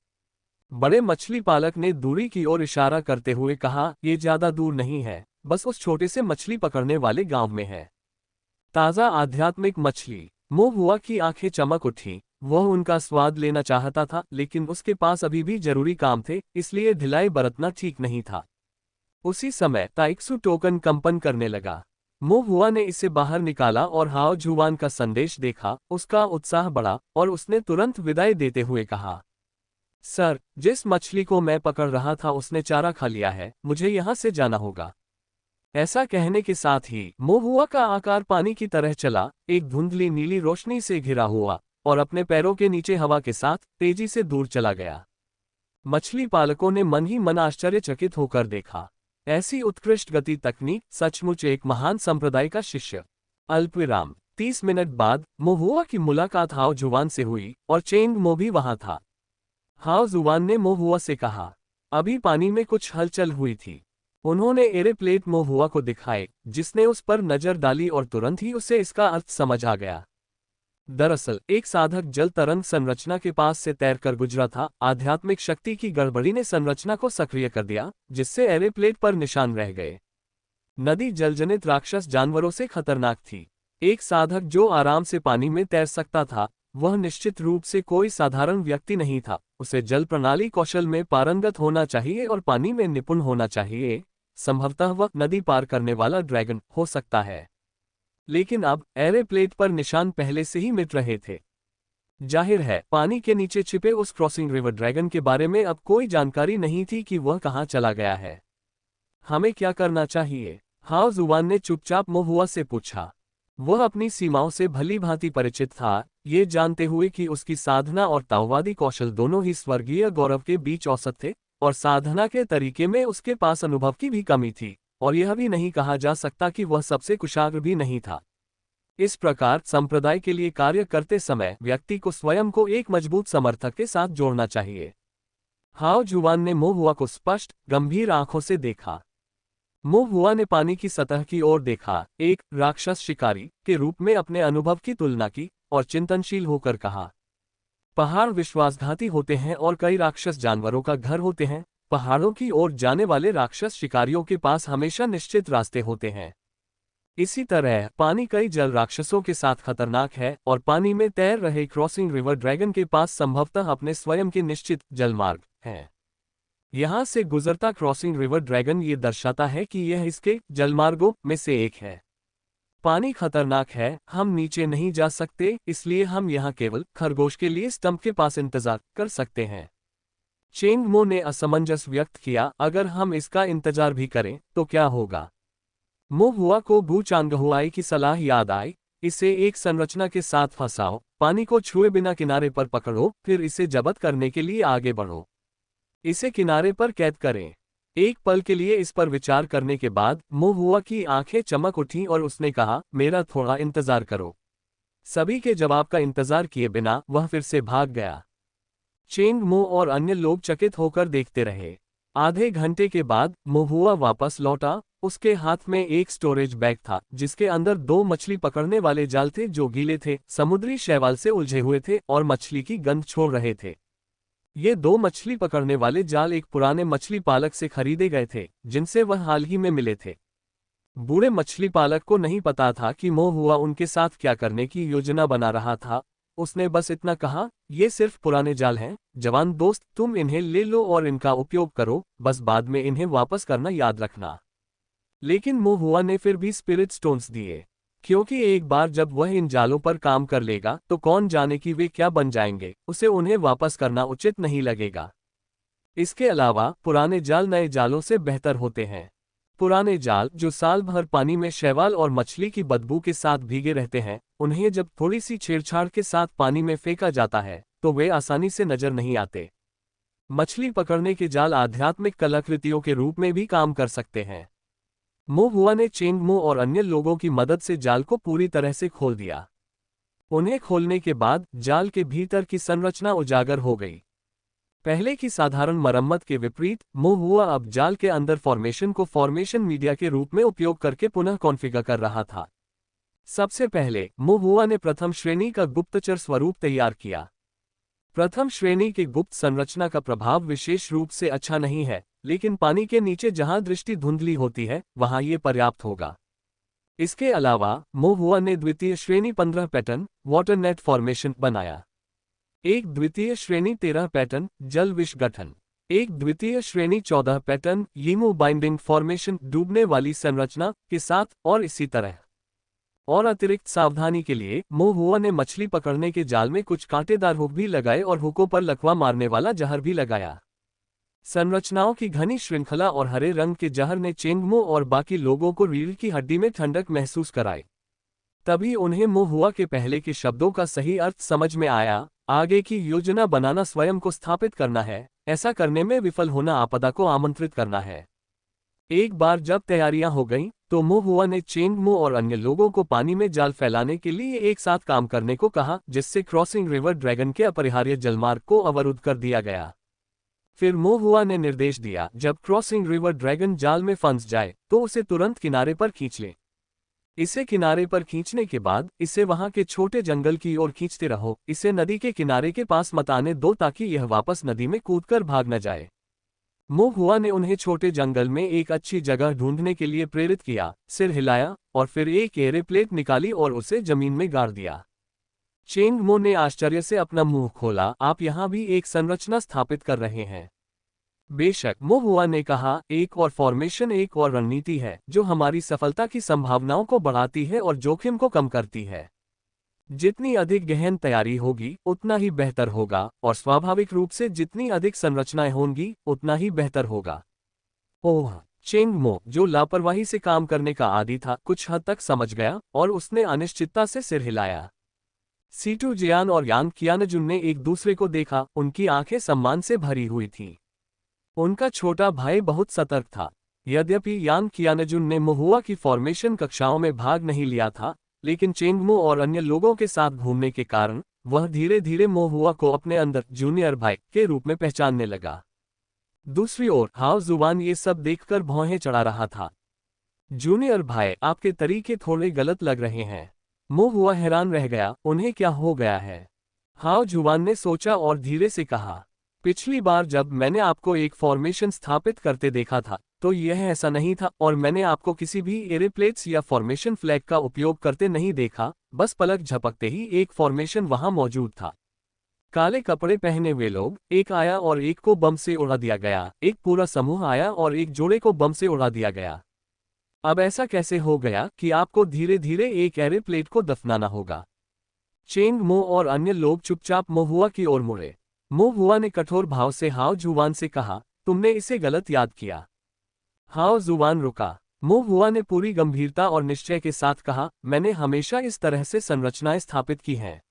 बड़े मछली पालक ने दूरी की ओर इशारा करते हुए कहा, ये ज्यादा दूर नहीं है, बस उस छोटे से मछली पकड़ने वाले गांव में है। ताज़ा आध्यात्मिक मछली। मुंह हुआ की आंखें चमक उठी। वह उनका स्वाद लेना चाहता था, लेकिन उसके पास अभी भी जरूरी काम थे, इसलिए ढिलाई बरतना ठीक नहीं था। उसी समय ताइक्सु टोकन कंपन करने लगा। मुंह हुआ ने इसे बाहर निकाला और हाओ जुवान का संदेश देखा। उसका उत्साह बढ़ा और उसने तुरंत विदाई देते हुए कहा, सर, जिस मछली को मैं पकड़ रहा था उसने चारा खा लिया है, मुझे यहाँ से जाना होगा। ऐसा कहने के साथ ही मुंह हुआ का आकार पानी की तरह चला, एक धुंधली नीली रोशनी से घिरा हुआ, और अपने पैरों के नीचे हवा के साथ तेजी से दूर चला गया। मछली पालकों ने मन ही मन आश्चर्यचकित होकर देखा। ऐसी उत्कृष्ट गति तकनीक, सचमुच एक महान संप्रदाय का शिष्य। अल्पविराम। 30 मिनट बाद मुंह हुआ की मुलाकात हाओ जुवान से हुई और चेंग मो भी वहां था। हाओ जुआन ने मोहुआ से कहा। अभी पानी में कुछ हलचल हुई थी। उन्होंने एरेप्लेट मोहुआ को दिखाए, जिसने उस पर नजर डाली और तुरंत ही उसे इसका अर्थ समझ आ गया। दरअसल एक साधक जल तरंग संरचना के पास से तैरकर गुजरा था। आध्यात्मिक शक्ति की गड़बड़ी ने संरचना को सक्रिय कर दिया, जिससे एरेप्लेट पर निशान रह गए। नदी जलजनित राक्षस जानवरों से खतरनाक थी। एक साधक जो आराम से पानी में तैर सकता था, वह निश्चित रूप से कोई साधारण व्यक्ति नहीं था। उसे जल प्रणाली कौशल में पारंगत होना चाहिए और पानी में निपुण होना चाहिए। संभवतः वह नदी पार करने वाला ड्रैगन हो सकता है। लेकिन अब एरेप्लेट पर निशान पहले से ही मिट रहे थे। जाहिर है, पानी के नीचे छिपे उस क्रॉसिंग रिवर ड्रैगन के बारे में अब कोई जानकारी नहीं थी कि वह कहाँ चला गया है। हमें क्या करना चाहिए? हाओ जुआन ने चुपचाप मोहुआ से पूछा। वह अपनी सीमाओं से भली भांति परिचित था, ये जानते हुए कि उसकी साधना और ताओवादी कौशल दोनों ही स्वर्गीय गौरव के बीच औसत थे, और साधना के तरीके में उसके पास अनुभव की भी कमी थी, और यह भी नहीं कहा जा सकता कि वह सबसे कुशाग्र भी नहीं था। इस प्रकार संप्रदाय के लिए कार्य करते समय व्यक्ति को स्वयं को एक मजबूत समर्थक के साथ जोड़ना चाहिए। हाओ जुआन ने मोहुआ को स्पष्ट, गंभीर आंखों से देखा। मोहुआ ने पानी की सतह की ओर देखा, एक राक्षस शिकारी के रूप में अपने अनुभव की तुलना की, और चिंतनशील होकर कहा, पहाड़ विश्वासघाती होते हैं और कई राक्षस जानवरों का घर होते हैं। पहाड़ों की ओर जाने वाले राक्षस शिकारियों के पास हमेशा निश्चित रास्ते होते हैं। इसी तरह पानी कई जल राक्षसों के साथ खतरनाक है, और पानी में तैर रहे क्रॉसिंग रिवर ड्रैगन के पास संभवतः अपने स्वयं के निश्चित जलमार्ग हैं। यहां से गुजरता क्रॉसिंग रिवर ड्रैगन ये दर्शाता है कि यह इसके जलमार्गों में से एक है। पानी खतरनाक है, हम नीचे नहीं जा सकते, इसलिए हम यहाँ केवल खरगोश के लिए स्तंभ के पास इंतजार कर सकते हैं। चेंग मो ने असमंजस व्यक्त किया, अगर हम इसका इंतजार भी करें तो क्या होगा? मोहुआ को बू चांगहुआई की सलाह याद आई, इसे एक संरचना के साथ फंसाओ, पानी को छुए बिना किनारे पर पकड़ो, फिर इसे जब्त करने के लिए आगे बढ़ो। इसे किनारे पर कैद करें। एक पल के लिए इस पर विचार करने के बाद मोहुआ की आंखें चमक उठीं और उसने कहा, मेरा थोड़ा इंतजार करो। सभी के जवाब का इंतजार किए बिना वह फिर से भाग गया। चेंग मो और अन्य लोग चकित होकर देखते रहे। आधे घंटे के बाद मोहुआ वापस लौटा। उसके हाथ में एक स्टोरेज बैग था, जिसके अंदर 2 मछली पकड़ने वाले जाल थे जो गीले थे, समुद्री शैवाल से उलझे हुए थे और मछली की गंध छोड़ रहे थे। ये 2 मछली पकड़ने वाले जाल एक पुराने मछली पालक से खरीदे गए थे, जिनसे वह हाल ही में मिले थे। बूढ़े मछली पालक को नहीं पता था कि मोहुआ उनके साथ क्या करने की योजना बना रहा था। उसने बस इतना कहा, ये सिर्फ पुराने जाल हैं, जवान दोस्त, तुम इन्हें ले लो और इनका उपयोग करो, बस बाद में इन्हें वापस करना याद रखना। लेकिन मोहुआ ने फिर भी स्पिरिट स्टोन्स दिए, क्योंकि एक बार जब वह इन जालों पर काम कर लेगा तो कौन जाने कि वे क्या बन जाएंगे, उसे उन्हें वापस करना उचित नहीं लगेगा। इसके अलावा पुराने जाल नए जालों से बेहतर होते हैं। पुराने जाल जो साल भर पानी में शैवाल और मछली की बदबू के साथ भीगे रहते हैं, उन्हें जब थोड़ी सी छेड़छाड़ के साथ पानी में फेंका जाता है तो वे आसानी से नजर नहीं आते। मछली पकड़ने के जाल आध्यात्मिक कलाकृतियों के रूप में भी काम कर सकते हैं। मोहुआ ने चेंग मो और अन्य लोगों की मदद से जाल को पूरी तरह से खोल दिया। उन्हें खोलने के बाद जाल के भीतर की संरचना उजागर हो गई। पहले की साधारण मरम्मत के विपरीत मोहुआ अब जाल के अंदर फॉर्मेशन को फॉर्मेशन मीडिया के रूप में उपयोग करके पुनः कॉन्फ़िगर कर रहा था। सबसे पहले मोहुआ ने प्रथम श्रेणी का गुप्तचर स्वरूप तैयार किया। प्रथम श्रेणी की गुप्त संरचना का प्रभाव विशेष रूप से अच्छा नहीं है, लेकिन पानी के नीचे जहां दृष्टि धुंधली होती है वहां ये पर्याप्त होगा। इसके अलावा मोहुआ ने द्वितीय श्रेणी 15 पैटर्न वाटर नेट फॉर्मेशन बनाया। एक द्वितीय श्रेणी 13 पैटर्न जल विष गठन, एक द्वितीय श्रेणी 14 पैटर्न यीमो बाइंडिंग फॉर्मेशन डूबने वाली संरचना के साथ, और इसी तरह। और अतिरिक्त सावधानी के लिए मोहुआ ने मछली पकड़ने के जाल में कुछ कांटेदार हुक भी लगाए और हुकों पर लकवा मारने वाला जहर भी लगाया। संरचनाओं की घनी श्रृंखला और हरे रंग के जहर ने चेंगमो और बाकी लोगों को रीढ़ की हड्डी में ठंडक महसूस कराई। तभी उन्हें मोहुआ के पहले के शब्दों का सही अर्थ समझ में आया। आगे की योजना बनाना स्वयं को स्थापित करना है, ऐसा करने में विफल होना आपदा को आमंत्रित करना है। एक बार जब तैयारियां हो गईं, तो मोहुआ ने चेंगमो और अन्य लोगों को पानी में जाल फैलाने के लिए एक साथ काम करने को कहा, जिससे क्रॉसिंग रिवर ड्रैगन के अपरिहार्य जलमार्ग को अवरुद्ध कर दिया गया। फिर मोहुआ ने निर्देश दिया, जब क्रॉसिंग रिवर ड्रैगन जाल में फंस जाए तो उसे तुरंत किनारे पर खींच ले। इसे किनारे पर खींचने के बाद इसे वहां के छोटे जंगल की ओर खींचते रहो, इसे नदी के किनारे के पास मत आने दो ताकि यह वापस नदी में कूदकर भाग न जाए। मोहुआ ने उन्हें छोटे जंगल में एक अच्छी जगह ढूंढने के लिए प्रेरित किया, सिर हिलाया और फिर एक एरे प्लेट निकाली और उसे जमीन में गाड़ दिया। चेंगमो ने आश्चर्य से अपना मुंह खोला, आप यहाँ भी एक संरचना स्थापित कर रहे हैं? बेशक, मोहुआ ने कहा, एक और फॉर्मेशन एक और रणनीति है जो हमारी सफलता की संभावनाओं को बढ़ाती है और जोखिम को कम करती है। जितनी अधिक गहन तैयारी होगी उतना ही बेहतर होगा, और स्वाभाविक रूप से जितनी अधिक संरचनाएं होंगी उतना ही बेहतर होगा। ओह! चेंगमो, जो लापरवाही से काम करने का आदी था, कुछ हद तक समझ गया और उसने अनिश्चितता से सिर हिलाया। सीटू जियान और यांग कियानजुन ने एक दूसरे को देखा, उनकी आंखें सम्मान से भरी हुई थीं। उनका छोटा भाई बहुत सतर्क था। यद्यपि यांग कियानजुन ने मोहुआ की फॉर्मेशन कक्षाओं में भाग नहीं लिया था, लेकिन चेंगमो और अन्य लोगों के साथ घूमने के कारण वह धीरे धीरे मोहुआ को अपने अंदर जूनियर भाई के रूप में पहचानने लगा। दूसरी ओर हाओ जुबान ये सब देखकर भौहें चढ़ा रहा था। जूनियर भाई, आपके तरीके थोड़े गलत लग रहे हैं। मोहुआ हैरान रह गया, उन्हें क्या हो गया है? हाओ जुबान ने सोचा और धीरे से कहा, पिछली बार जब मैंने आपको एक फॉर्मेशन स्थापित करते देखा था तो यह ऐसा नहीं था, और मैंने आपको किसी भी एरे प्लेट्स या फॉर्मेशन फ्लैग का उपयोग करते नहीं देखा, बस पलक झपकते ही एक फॉर्मेशन वहां मौजूद था। काले कपड़े पहने हुए लोग, एक आया और एक को बम से उड़ा दिया गया, एक पूरा समूह आया और एक जोड़े को बम से उड़ा दिया गया। अब ऐसा कैसे हो गया कि आपको धीरे धीरे एक एरे प्लेट को दफनाना होगा? चेंगमो और अन्य लोग चुपचाप मोहुआ की ओर मुड़े। मोहुआ ने कठोर भाव से हाओ जुवान से कहा, तुमने इसे गलत याद किया। हाओ जुवान रुका। मोहुआ ने पूरी गंभीरता और निश्चय के साथ कहा, मैंने हमेशा इस तरह से संरचनाएं स्थापित की हैं।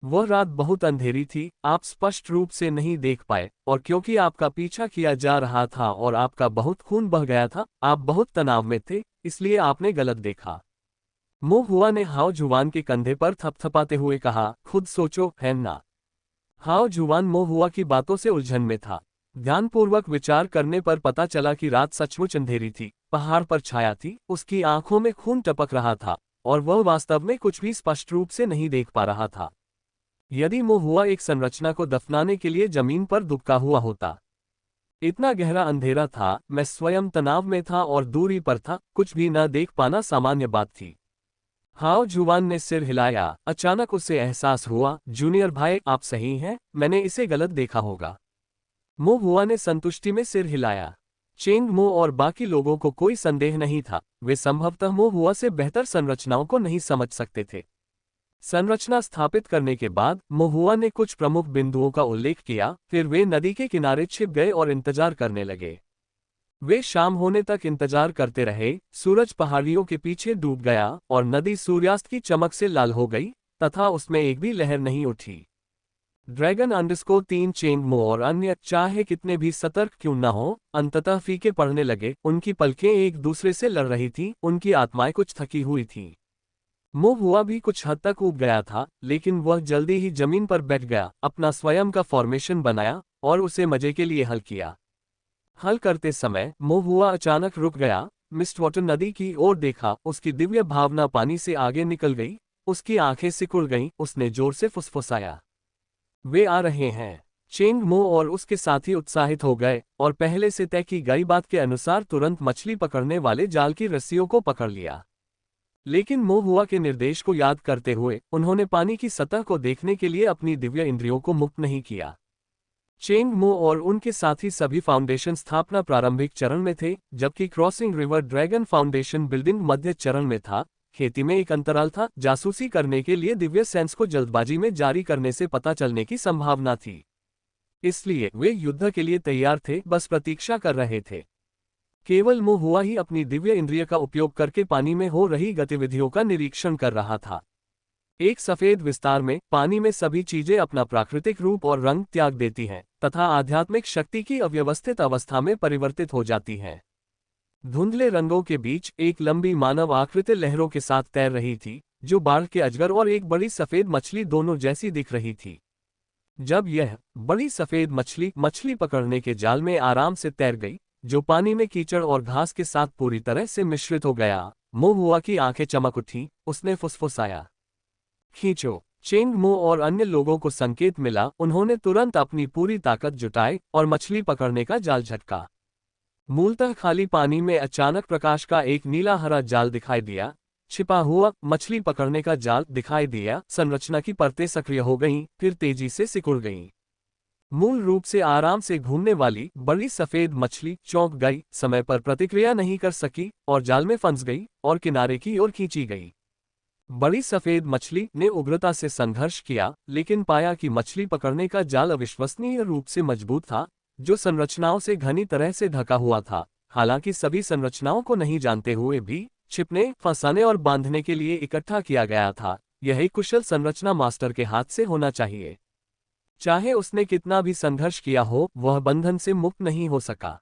वह रात बहुत अंधेरी थी, आप स्पष्ट रूप से नहीं देख पाए, और क्योंकि आपका पीछा किया जा रहा था और आपका बहुत खून बह गया था, आप बहुत तनाव में थे, इसलिए आपने गलत देखा। मोहुआ ने हाओ जुवान के कंधे पर थपथपाते हुए कहा, खुद सोचो, है ना? हाओ जुवान मोहुआ की बातों से उलझन में था। ध्यानपूर्वक विचार करने पर पता चला कि रात सचमुच अंधेरी थी, पहाड़ पर छाया थी, उसकी आंखों में खून टपक रहा था और वह वास्तव में कुछ भी स्पष्ट रूप से नहीं देख पा रहा था। यदि मोहुआ एक संरचना को दफनाने के लिए जमीन पर दुबका हुआ होता। इतना गहरा अंधेरा था, मैं स्वयं तनाव में था और दूरी पर था, कुछ भी न देख पाना सामान्य बात थी। हाओ जुवान ने सिर हिलाया। अचानक उसे एहसास हुआ, जूनियर भाई, आप सही हैं, मैंने इसे गलत देखा होगा। मोहुआ ने संतुष्टि में सिर हिलाया। चेंगमो और बाकी लोगों को कोई संदेह नहीं था, वे संभवतः मोहुआ से बेहतर संरचनाओं को नहीं समझ सकते थे। संरचना स्थापित करने के बाद मोहुआ ने कुछ प्रमुख बिंदुओं का उल्लेख किया, फिर वे नदी के किनारे छिप गए और इंतजार करने लगे। वे शाम होने तक इंतजार करते रहे, सूरज पहाड़ियों के पीछे डूब गया और नदी सूर्यास्त की चमक से लाल हो गई, तथा उसमें एक भी लहर नहीं उठी। ड्रैगन_3 चेंगमो और अन्य, चाहे कितने भी सतर्क क्यों न हो, अंततः फीके पड़ने लगे, उनकी पलकें एक दूसरे से लड़ रही थीं, उनकी आत्माएं कुछ थकी हुई थीं। मोहुआ भी कुछ हद तक ऊब गया था, लेकिन वह जल्दी ही जमीन पर बैठ गया, अपना स्वयं का फॉर्मेशन बनाया और उसे मजे के लिए हल किया। हल करते समय मोहुआ अचानक रुक गया, मिस्टवाटर नदी की ओर देखा, उसकी दिव्य भावना पानी से आगे निकल गई, उसकी आंखें सिकुड़ गईं, उसने जोर से फुसफुसाया, वे आ रहे हैं। चेंगमो और उसके साथी उत्साहित हो गए और पहले से तय की गई बात के अनुसार तुरंत मछली पकड़ने वाले जाल की रस्सियों को पकड़ लिया। लेकिन मोहुआ के निर्देश को याद करते हुए उन्होंने पानी की सतह को देखने के लिए अपनी दिव्य इंद्रियों को मुक्त नहीं किया। चेंगमो और उनके साथी सभी फाउंडेशन स्थापना प्रारंभिक चरण में थे, जबकि crossing river dragon foundation building मध्य चरण में था। खेती में एक अंतराल था, जासूसी करने के लिए दिव्य सेंस को जल्दबाजी में जारी करने से पता चलने की संभावना थी। इसलिए वे युद्ध के लिए तैयार थे, बस प्रतीक्षा कर रहे थे। केवल मोहुआ ही अपनी दिव्य इंद्रिय का उपयोग करके पानी में हो रही गतिविधियों का निरीक्षण कर रहा था। एक सफेद विस्तार में पानी में सभी चीजें अपना प्राकृतिक रूप और रंग त्याग देती हैं तथा आध्यात्मिक शक्ति की अव्यवस्थित अवस्था में परिवर्तित हो जाती हैं। धुंधले रंगों के बीच एक लंबी मानव आकृति लहरों के साथ तैर रही थी, जो बाढ़ के अजगर और एक बड़ी सफेद मछली दोनों जैसी दिख रही थी। जब यह बड़ी सफेद मछली मछली पकड़ने के जाल में आराम से तैर गई, जो पानी में कीचड़ और घास के साथ पूरी तरह से मिश्रित हो गया, मोहुआ की आंखें चमक उठी। उसने फुसफुसाया, खींचो। चेंग मो और अन्य लोगों को संकेत मिला। उन्होंने तुरंत अपनी पूरी ताकत जुटाई और मछली पकड़ने का जाल झटका। मूलतः खाली पानी में अचानक प्रकाश का एक नीला हरा जाल दिखाई दिया। छिपा हुआ मछली पकड़ने का जाल दिखाई दिया। संरचना की परतें सक्रिय हो गईं, फिर तेजी से सिकुड़ गईं। मूल रूप से आराम से घूमने वाली बड़ी सफेद मछली चौंक गई, समय पर प्रतिक्रिया नहीं कर सकी और जाल में फंस गई और किनारे की ओर खींची गई। बड़ी सफेद मछली ने उग्रता से संघर्ष किया, लेकिन पाया कि मछली पकड़ने का जाल अविश्वसनीय रूप से मजबूत था, जो संरचनाओं से घनी तरह से ढका हुआ था। हालांकि सभी संरचनाओं को नहीं जानते हुए भी छिपने, फंसाने और बांधने के लिए इकट्ठा किया गया था। यह एक कुशल संरचना मास्टर के हाथ से होना चाहिए। चाहे उसने कितना भी संघर्ष किया हो, वह बंधन से मुक्त नहीं हो सका।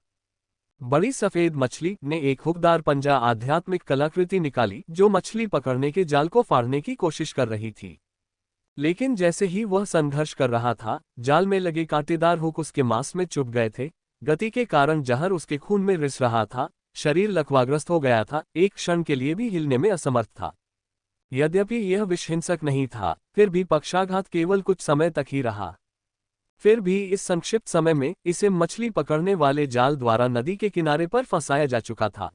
बड़ी सफेद मछली ने एक हुकदार पंजा आध्यात्मिक कलाकृति निकाली, जो मछली पकड़ने के जाल को फाड़ने की कोशिश कर रही थी। लेकिन जैसे ही वह संघर्ष कर रहा था, जाल में लगे कांटेदार हुक उसके मांस में चुभ गए थे। गति के कारण जहर उसके खून में रिस रहा था। शरीर लकवाग्रस्त हो गया था, एक क्षण के लिए भी हिलने में असमर्थ था। यद्यपि यह विषहिंसक नहीं था, फिर भी पक्षाघात केवल कुछ समय तक ही रहा। फिर भी इस संक्षिप्त समय में इसे मछली पकड़ने वाले जाल द्वारा नदी के किनारे पर फंसाया जा चुका था।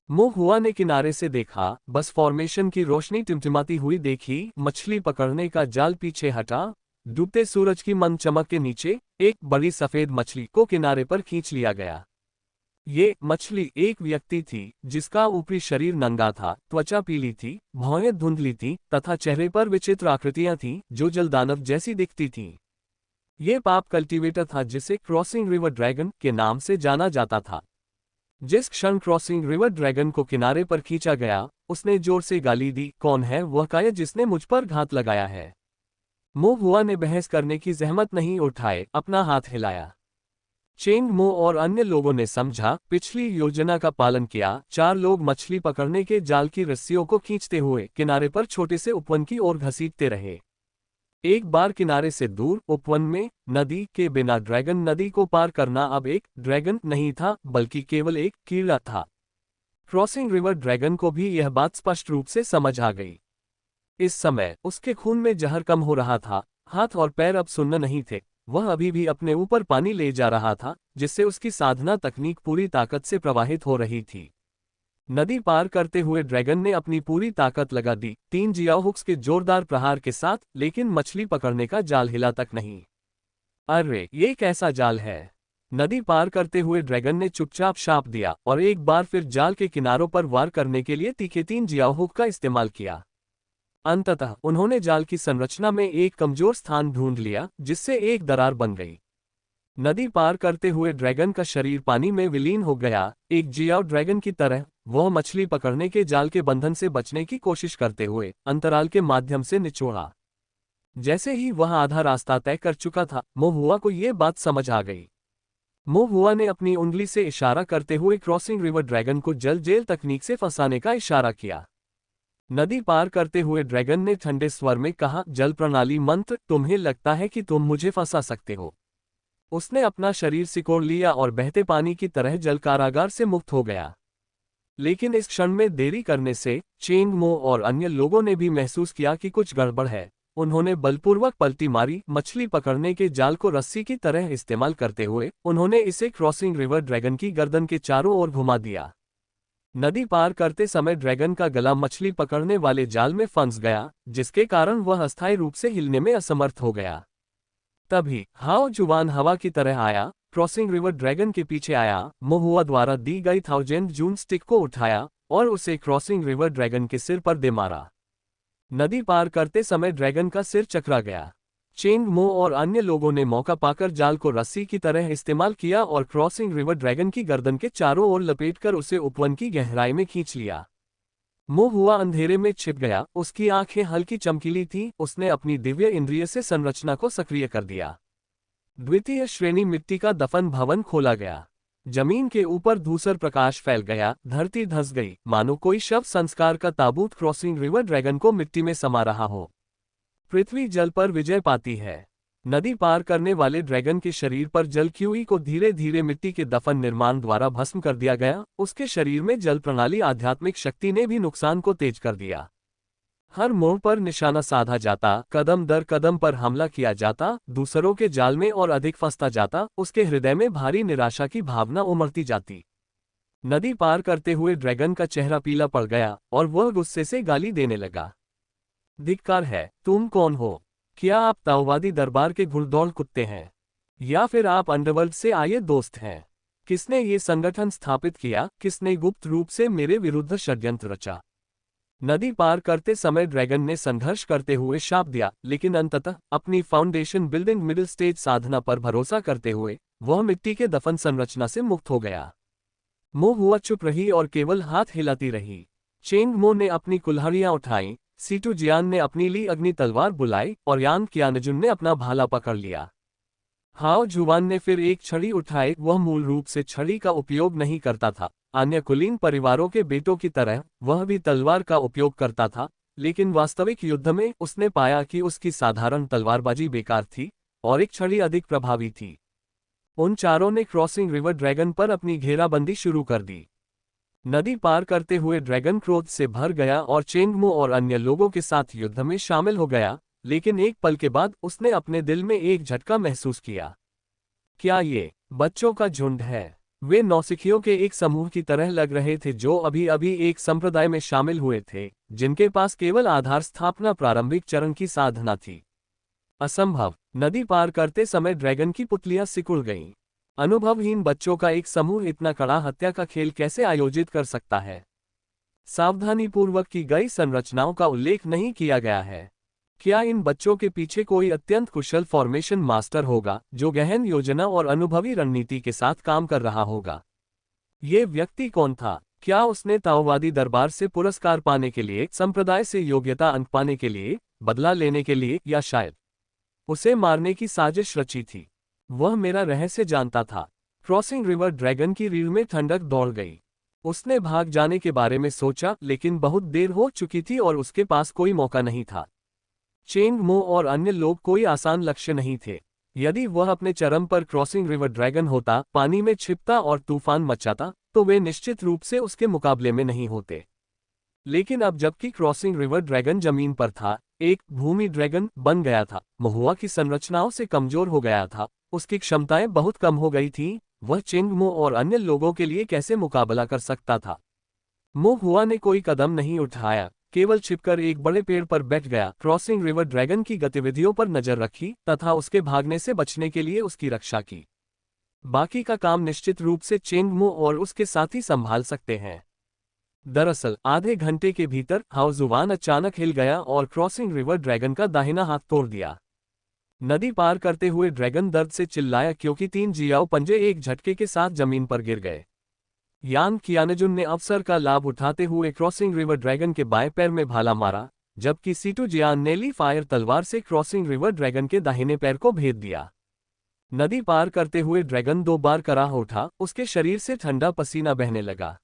मोहुआ ने किनारे से देखा, बस फॉर्मेशन की रोशनी टिमटिमाती हुई देखी। मछली पकड़ने का जाल पीछे हटा। डूबते सूरज की मंद चमक के नीचे एक बड़ी सफेद मछली को किनारे पर खींच लिया गया। ये मछली एक व्यक्ति थी, जिसका ऊपरी शरीर नंगा था, त्वचा पीली थी, भौहें धुंधली थीं, तथा चेहरे पर विचित्र आकृतियां थीं, जो जलदानव जैसी दिखती थीं। ये पाप कल्टीवेटर था, जिसे क्रॉसिंग रिवर ड्रैगन के नाम से जाना जाता था। जिस क्षण क्रॉसिंग रिवर ड्रैगन को किनारे पर खींचा गया, उसने जोर से गाली दी, कौन है वह काया जिसने मुझ पर घात लगाया है? मोहुआ ने बहस करने की जहमत नहीं उठाए, अपना हाथ हिलाया। चेंग मो और अन्य लोगों ने समझा, पिछली योजना का पालन किया। 4 लोग मछली पकड़ने के जाल की रस्सियों को खींचते हुए किनारे पर छोटे से उपवन की ओर घसीटते रहे। एक बार किनारे से दूर उपवन में नदी के बिना ड्रैगन नदी को पार करना अब एक ड्रैगन नहीं था, बल्कि केवल एक कीड़ा था। क्रॉसिंग रिवर ड्रैगन को भी यह बात स्पष्ट रूप से समझ आ गई। इस समय उसके खून में जहर कम हो रहा था। हाथ और पैर अब सुन्न नहीं थे। वह अभी भी अपने ऊपर पानी ले जा रहा था, जिससे उसकी साधना तकनीक पूरी ताकत से प्रवाहित हो रही थी। नदी पार करते हुए ड्रैगन ने अपनी पूरी ताकत लगा दी, 3 जियाओ हुक्स के जोरदार प्रहार के साथ, लेकिन मछली पकड़ने का जाल हिला तक नहीं। अरे, ये कैसा जाल है? नदी पार करते हुए ड्रैगन ने चुपचाप शाप दिया और एक बार फिर जाल के किनारों पर वार करने के लिए तीखे 3 जियाओ हुक का इस्तेमाल किया। अंततः उन्होंने जाल की संरचना में एक कमजोर स्थान ढूंढ लिया, जिससे एक दरार बन गई। नदी पार करते हुए ड्रैगन का शरीर पानी में विलीन हो गया। एक जियाओ ड्रैगन की तरह वह मछली पकड़ने के जाल के बंधन से बचने की कोशिश करते हुए अंतराल के माध्यम से निचोड़ा। जैसे ही वह आधा रास्ता तय कर चुका था, मोहुआ को यह बात समझ आ गई। मोहुआ ने अपनी उंगली से इशारा करते हुए क्रॉसिंग रिवर ड्रैगन को जल जेल तकनीक से फंसाने का इशारा किया। नदी पार करते हुए ड्रैगन ने ठंडे स्वर में कहा, जल प्रणाली मंत्र, तुम्हें लगता है कि तुम मुझे फंसा सकते हो? उसने अपना शरीर सिकोड़ लिया और बहते पानी की तरह जल कारागार से मुक्त हो गया। लेकिन इस क्षण में देरी करने से चेंग मो और अन्य लोगों ने भी महसूस किया कि कुछ गड़बड़ है। उन्होंने बलपूर्वक पलटी मारी। मछली पकड़ने के जाल को रस्सी की तरह इस्तेमाल करते हुए उन्होंने इसे क्रॉसिंग रिवर ड्रैगन की गर्दन के चारों ओर घुमा दिया। नदी पार करते समय ड्रैगन का गला मछली पकड़ने वाले जाल में फंस गया, जिसके कारण वह अस्थायी रूप से हिलने में असमर्थ हो गया। तभी हाओ जुवान हवा की तरह आया, क्रॉसिंग रिवर ड्रैगन के पीछे आया, मोहुआ द्वारा दी गई 1000 जून स्टिक को उठाया और उसे क्रॉसिंग रिवर ड्रैगन के सिर पर दे मारा। नदी पार करते समय ड्रैगन का सिर चकरा गया। चेंग मो और अन्य लोगों ने मौका पाकर जाल को रस्सी की तरह इस्तेमाल किया और क्रॉसिंग रिवर ड्रैगन की गर्दन के चारों ओर लपेटकर उसे उपवन की गहराई में खींच लिया। मोहुआ अंधेरे में छिप गया, उसकी आंखें हल्की चमकीली थीं। उसने अपनी दिव्य इंद्रिय से संरचना को सक्रिय कर दिया। द्वितीय श्रेणी मिट्टी का दफन भवन खोला गया। जमीन के ऊपर धूसर प्रकाश फैल गया, धरती धंस गई, मानो कोई शव संस्कार का ताबूत क्रॉसिंग रिवर ड्रैगन को मिट्टी में समा रहा हो। पृथ्वी जल पर विजय पाती है। नदी पार करने वाले ड्रैगन के शरीर पर जल क्यूई को धीरे धीरे मिट्टी के दफन निर्माण द्वारा भस्म कर दिया गया। उसके शरीर में जल प्रणाली आध्यात्मिक शक्ति ने भी नुकसान को तेज कर दिया। हर मोड़ पर निशाना साधा जाता, कदम दर कदम पर हमला किया जाता, दूसरों के जाल में और अधिक फंसता जाता। उसके हृदय में भारी निराशा की भावना उमड़ती जाती। नदी पार करते हुए ड्रैगन का चेहरा पीला पड़ गया और वह गुस्से से गाली देने लगा। धिक्कार है, तुम कौन हो? क्या आप ताओवादी दरबार के घुड़दौड़ कुत्ते हैं, या फिर आप अंडरवर्ल्ड से आए दोस्त हैं? किसने ये संगठन स्थापित किया? किसने गुप्त रूप से मेरे विरुद्ध षड्यंत्र रचा? नदी पार करते समय ड्रैगन ने संघर्ष करते हुए शाप दिया, लेकिन अंततः अपनी फाउंडेशन बिल्डिंग मिडिल स्टेज साधना पर भरोसा करते हुए वह मिट्टी के दफन संरचना से मुक्त हो गया। मो हुआ चुप रही और केवल हाथ हिलाती रही। चेंग मो ने अपनी कुल्हाड़ियां उठाई, सीटू जियान ने अपनी ली अग्नि तलवार बुलाई और यान कियानजुन ने अपना भाला पकड़ लिया। हाओ जुवान ने फिर एक छड़ी उठाई। वह मूल रूप से छड़ी का उपयोग नहीं करता था, अन्य कुलीन परिवारों के बेटों की तरह वह भी तलवार का उपयोग करता था, लेकिन वास्तविक युद्ध में उसने पाया कि उसकी साधारण तलवारबाजी बेकार थी और एक छड़ी अधिक प्रभावी थी। उन चारों ने क्रॉसिंग रिवर ड्रैगन पर अपनी घेराबंदी शुरू कर दी। नदी पार करते हुए ड्रैगन क्रोध से भर गया और चेंगमो और अन्य लोगों के साथ युद्ध में शामिल हो गया, लेकिन एक पल के बाद उसने अपने दिल में एक झटका महसूस किया। क्या ये बच्चों का झुंड है? वे नौसिखियों के एक समूह की तरह लग रहे थे जो अभी अभी एक संप्रदाय में शामिल हुए थे, जिनके पास केवल आधार स्थापना प्रारंभिक चरण की साधना थी। असंभव। नदी पार करते समय ड्रैगन की पुतलियां सिकुड़ गईं। अनुभवहीन बच्चों का एक समूह इतना कड़ा हत्या का खेल कैसे आयोजित कर सकता है? सावधानीपूर्वक की गई संरचनाओं का उल्लेख नहीं किया गया है। क्या इन बच्चों के पीछे कोई अत्यंत कुशल फॉर्मेशन मास्टर होगा जो गहन योजना और अनुभवी रणनीति के साथ काम कर रहा होगा? ये व्यक्ति कौन था? क्या उसने ताओवादी दरबार से पुरस्कार पाने के लिए, संप्रदाय से योग्यता अंक पाने के लिए, बदला लेने के लिए, या शायद उसे मारने की साजिश रची थी? वह मेरा रहस्य जानता था। क्रॉसिंग रिवर ड्रैगन की रीढ़ में ठंडक दौड़ गई। उसने भाग जाने के बारे में सोचा, लेकिन बहुत देर हो चुकी थी और उसके पास कोई मौका नहीं था। चेंग मो और अन्य लोग कोई आसान लक्ष्य नहीं थे। यदि वह अपने चरम पर क्रॉसिंग रिवर ड्रैगन होता, पानी में छिपता और तूफान मचाता, तो वे निश्चित रूप से उसके मुकाबले में नहीं होते। लेकिन अब जबकि क्रॉसिंग रिवर ड्रैगन जमीन पर था, एक भूमि ड्रैगन बन गया था, महुआ की संरचनाओं से कमजोर हो गया था, उसकी क्षमताएं बहुत कम हो गई थीं, वह चेंगमो और अन्य लोगों के लिए कैसे मुकाबला कर सकता था? मो हुआ ने कोई कदम नहीं उठाया, केवल छिपकर एक बड़े पेड़ पर बैठ गया, क्रॉसिंग रिवर ड्रैगन की गतिविधियों पर नजर रखी तथा उसके भागने से बचने के लिए उसकी रक्षा की। बाकी का काम निश्चित रूप से चेंगमो और उसके साथी संभाल सकते हैं। दरअसल आधे घंटे के भीतर हाओ जुवान अचानक हिल गया और क्रॉसिंग रिवर ड्रैगन का दाहिना हाथ तोड़ दिया। नदी पार करते हुए ड्रैगन दर्द से चिल्लाया क्योंकि 3 जियाओ पंजे एक झटके के साथ जमीन पर गिर गए। यान कियानजुन ने अवसर का लाभ उठाते हुए क्रॉसिंग रिवर ड्रैगन के बाएं पैर में भाला मारा, जबकि सीटू जियान ने ली फायर तलवार से क्रॉसिंग रिवर ड्रैगन के दाहिने पैर को भेद दिया। नदी पार करते हुए ड्रैगन 2 बार कराह उठा, उसके शरीर से ठंडा पसीना बहने लगा।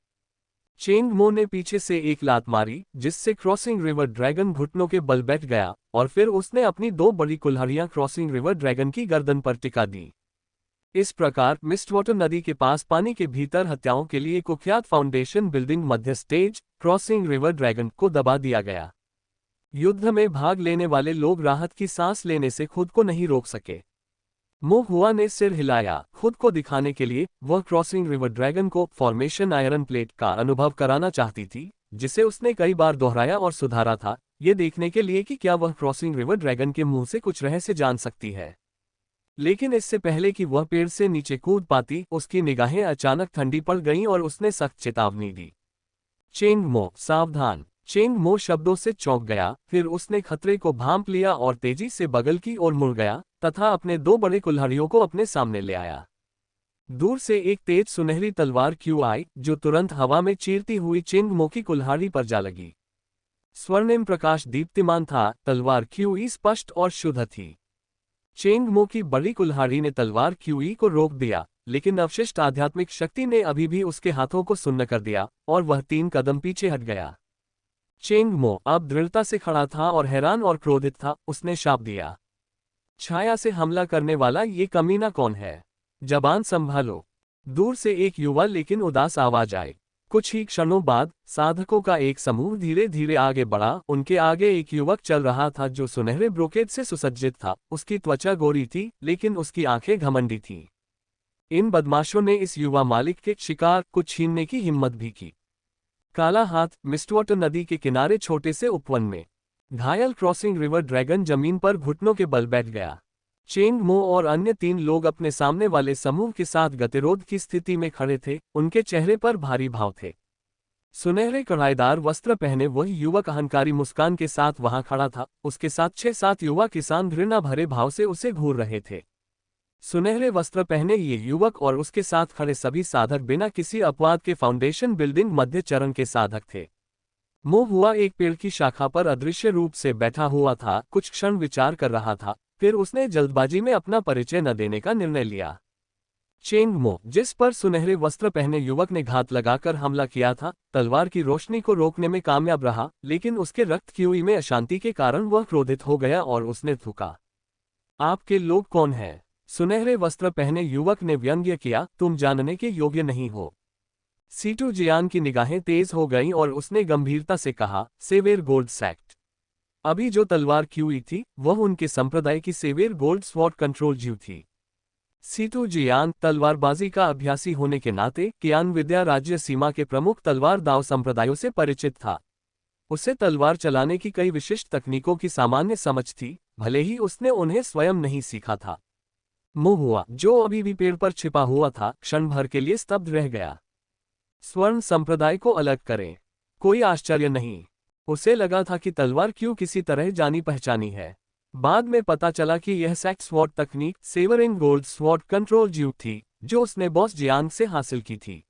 चेंग मो ने पीछे से एक लात मारी, जिससे क्रॉसिंग रिवर ड्रैगन घुटनों के बल बैठ गया और फिर उसने अपनी 2 बड़ी कुल्हाड़ियां क्रॉसिंग रिवर ड्रैगन की गर्दन पर टिका दी। इस प्रकार मिस्टवाटर नदी के पास पानी के भीतर हत्याओं के लिए कुख्यात फाउंडेशन बिल्डिंग मध्य स्टेज क्रॉसिंग रिवर ड्रैगन को दबा दिया गया। युद्ध में भाग लेने वाले लोग राहत की सांस लेने से खुद को नहीं रोक सके। मो हुआ ने सिर हिलाया, खुद को दिखाने के लिए वह क्रॉसिंग रिवर ड्रैगन को फॉर्मेशन आयरन प्लेट का अनुभव कराना चाहती थी, जिसे उसने कई बार दोहराया और सुधारा था, ये देखने के लिए कि क्या वह क्रॉसिंग रिवर ड्रैगन के मुंह से कुछ रहस्य जान सकती है। लेकिन इससे पहले कि वह पेड़ से नीचे कूद पाती, उसकी निगाहें अचानक ठंडी पड़ गईं और उसने सख्त चेतावनी दी। चेंग मो, सावधान! चेंग मो शब्दों से चौंक गया, फिर उसने खतरे को भांप लिया और तेजी से बगल की ओर मुड़ गया तथा अपने 2 बड़े कुल्हाड़ियों को अपने सामने ले आया। दूर से एक तेज सुनहरी तलवार क्यू आई, जो तुरंत हवा में चीरती हुई चेंग मो की कुल्हाड़ी पर जा लगी। स्वर्णिम प्रकाश दीप्तिमान था, तलवार क्यूई स्पष्ट और शुद्ध थी। चेंग मो की बड़ी कुल्हाड़ी ने तलवार क्यूई को रोक दिया, लेकिन अवशिष्ट आध्यात्मिक शक्ति ने अभी भी उसके हाथों को सुन्न कर दिया और वह 3 कदम पीछे हट गया। चेंग मो अब दृढ़ता से खड़ा था और हैरान और क्रोधित था। उसने शाप दिया, छाया से हमला करने वाला ये कमीना कौन है? जबान संभालो। दूर से एक युवा लेकिन उदास आवाज आई। कुछ ही क्षणों बाद साधकों का एक समूह धीरे धीरे आगे बढ़ा। उनके आगे एक युवक चल रहा था जो सुनहरे ब्रोकेड से सुसज्जित था। उसकी त्वचा गोरी थी लेकिन उसकी आंखें घमंडी थीं। इन बदमाशों ने इस युवा मालिक के शिकार को छीनने की हिम्मत भी की। काला हाथ मिस्टवाटर नदी के किनारे छोटे से उपवन में घायल क्रॉसिंग रिवर ड्रैगन जमीन पर घुटनों के बल बैठ गया। चेंग मो और अन्य 3 लोग अपने सामने वाले समूह के साथ गतिरोध की स्थिति में खड़े थे। उनके चेहरे पर भारी भाव थे। सुनहरे कढ़ाईदार वस्त्र पहने वह युवक अहंकारी मुस्कान के साथ वहां खड़ा था। उसके साथ 6-7 युवा किसान घृणा भरे भाव से उसे घूर रहे थे। सुनहरे वस्त्र पहने ये युवक और उसके साथ खड़े सभी साधक बिना किसी अपवाद के फाउंडेशन बिल्डिंग मध्य चरण के साधक थे। मो हुआ एक पेड़ की शाखा पर अदृश्य रूप से बैठा हुआ था। कुछ क्षण विचार कर रहा था, फिर उसने जल्दबाजी में अपना परिचय न देने का निर्णय लिया। चेंग मो, जिस पर सुनहरे वस्त्र पहने युवक ने घात लगाकर हमला किया था, तलवार की रोशनी को रोकने में कामयाब रहा, लेकिन उसके रक्त की में अशांति के कारण वह क्रोधित हो गया और उसने थूका, आपके लोग कौन हैं? सुनहरे वस्त्र पहने युवक ने व्यंग्य किया, तुम जानने के योग्य नहीं हो। सीटू जियान की निगाहें तेज हो गईं और उसने गंभीरता से कहा, सेवेर गोल्ड सैक्ट। अभी जो तलवार क्यूई थी वह उनके संप्रदाय की सेवेर गोल्ड स्वॉर्ड कंट्रोल जीव थी। सीटू जियान तलवारबाजी का अभ्यासी होने के नाते कियान विद्या राज्य सीमा के प्रमुख तलवार दाव संप्रदायों से परिचित था। उसे तलवार चलाने की कई विशिष्ट तकनीकों की सामान्य समझ थी, भले ही उसने उन्हें स्वयं नहीं सीखा था। मो हुआ, जो अभी भी पेड़ पर छिपा हुआ था, क्षण भर के लिए स्तब्ध रह गया। स्वर्ण संप्रदाय को अलग करें? कोई आश्चर्य नहीं। उसे लगा था कि तलवार क्यों किसी तरह जानी पहचानी है। बाद में पता चला कि यह सैक्ट स्वॉर्ड तकनीक सेवरिंग गोल्ड स्वॉर्ड कंट्रोल जीव थी, जो उसने बॉस जियांग से हासिल की थी।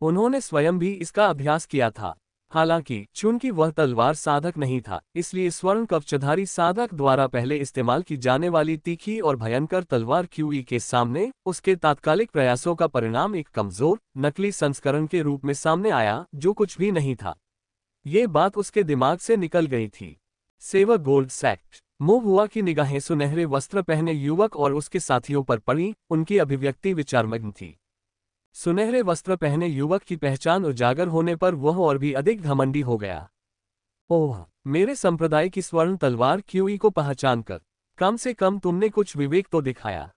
उन्होंने स्वयं भी इसका अभ्यास किया था। हालांकि चूंकि वह तलवार साधक नहीं था, इसलिए स्वर्ण कवचधारी साधक द्वारा पहले इस्तेमाल की जाने वाली तीखी और भयंकर तलवार क्यूई के सामने उसके तात्कालिक प्रयासों का परिणाम एक कमजोर, नकली संस्करण के रूप में सामने आया, जो कुछ भी नहीं था। ये बात उसके दिमाग से निकल गई थी। सेवर गोल्ड सैक्ट। मो हुआ की निगाहें सुनहरे वस्त्र पहने युवक और उसके साथियों पर पड़ी। उनकी अभिव्यक्ति विचारमग्न थी। सुनहरे वस्त्र पहने युवक की पहचान उजागर होने पर वह और भी अधिक घमंडी हो गया। ओह, मेरे संप्रदाय की स्वर्ण तलवार क्यूई को पहचानकर कम से कम तुमने कुछ विवेक तो दिखाया।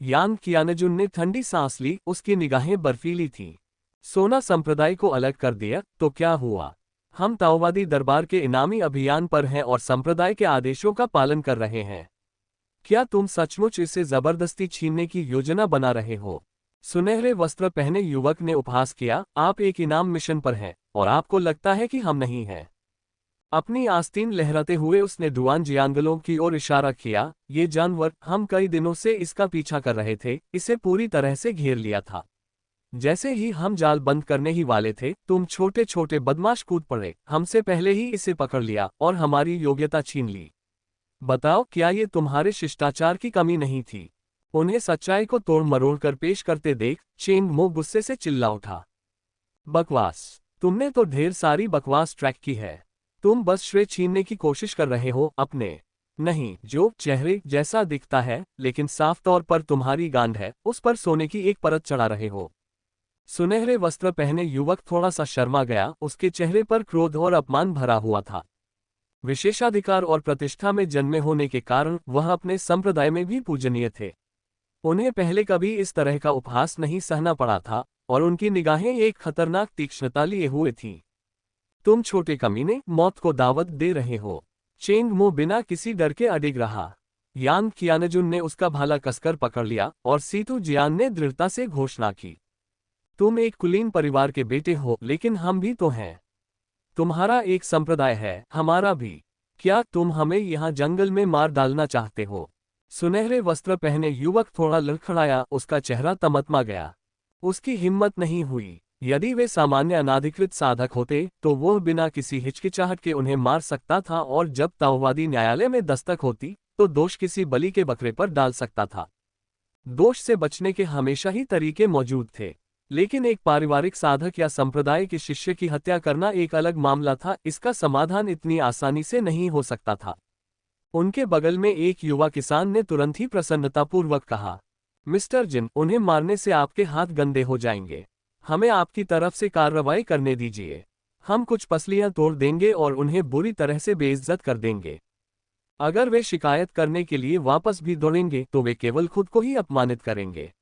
यांग कियानजुन ने ठंडी सांस ली। उसकी निगाहें बर्फीली थीं। सोना संप्रदाय को अलग कर दिया तो क्या हुआ? हम ताओवादी दरबार के इनामी अभियान पर हैं और संप्रदाय के आदेशों का पालन कर रहे हैं। क्या तुम सचमुच इसे जबरदस्ती छीनने की योजना बना रहे हो? सुनहरे वस्त्र पहने युवक ने उपहास किया, आप एक इनाम मिशन पर हैं और आपको लगता है कि हम नहीं हैं। अपनी आस्तीन लहराते हुए उसने डुआन जियांगलों की ओर इशारा किया, ये जानवर, हम कई दिनों से इसका पीछा कर रहे थे, इसे पूरी तरह से घेर लिया था। जैसे ही हम जाल बंद करने ही वाले थे, तुम छोटे छोटे बदमाश कूद पड़े, हमसे पहले ही इसे पकड़ लिया और हमारी योग्यता छीन ली। बताओ, क्या ये तुम्हारे शिष्टाचार की कमी नहीं थी? उन्हें सच्चाई को तोड़ मरोड़ कर पेश करते देख चेंग मो गुस्से से चिल्ला उठा, बकवास! तुमने तो ढेर सारी बकवास ट्रैक की है। तुम बस श्रेय छीनने की कोशिश कर रहे हो अपने नहीं, जो चेहरे जैसा दिखता है लेकिन साफ तौर पर तुम्हारी गांड है, उस पर सोने की एक परत चढ़ा रहे हो। सुनहरे वस्त्र पहने युवक थोड़ा सा शर्मा गया। उसके चेहरे पर क्रोध और अपमान भरा हुआ था। विशेषाधिकार और प्रतिष्ठा में जन्मे होने के कारण वह अपने संप्रदाय में भी पूजनीय थे। उन्हें पहले कभी इस तरह का उपहास नहीं सहना पड़ा था और उनकी निगाहें एक खतरनाक तीक्ष्णता लिए हुए थीं। तुम छोटे कमीने, मौत को दावत दे रहे हो। चेंग मो बिना किसी डर के अडिग रहा। यांग कियानजुन ने उसका भाला कसकर पकड़ लिया और सीतू जियान ने दृढ़ता से घोषणा की, तुम एक कुलीन परिवार के बेटे हो, लेकिन हम भी तो हैं। तुम्हारा एक संप्रदाय है, हमारा भी। क्या तुम हमें यहाँ जंगल में मार डालना चाहते हो? सुनहरे वस्त्र पहने युवक थोड़ा लड़खड़ाया। उसका चेहरा तमतमा गया। उसकी हिम्मत नहीं हुई। यदि वे सामान्य अनाधिकृत साधक होते तो वह बिना किसी हिचकिचाहट के उन्हें मार सकता था और जब ताओवादी न्यायालय में दस्तक होती तो दोष किसी बलि के बकरे पर डाल सकता था। दोष से बचने के हमेशा ही तरीके मौजूद थे, लेकिन एक पारिवारिक साधक या संप्रदाय के शिष्य की हत्या करना एक अलग मामला था। इसका समाधान इतनी आसानी से नहीं हो सकता था। उनके बगल में एक युवा किसान ने तुरंत ही प्रसन्नतापूर्वक कहा, मिस्टर जिन, उन्हें मारने से आपके हाथ गंदे हो जाएंगे। हमें आपकी तरफ से कार्रवाई करने दीजिए। हम कुछ पसलियां तोड़ देंगे और उन्हें बुरी तरह से बेइज्जत कर देंगे। अगर वे शिकायत करने के लिए वापस भी दौड़ेंगे तो वे केवल खुद को ही अपमानित करेंगे।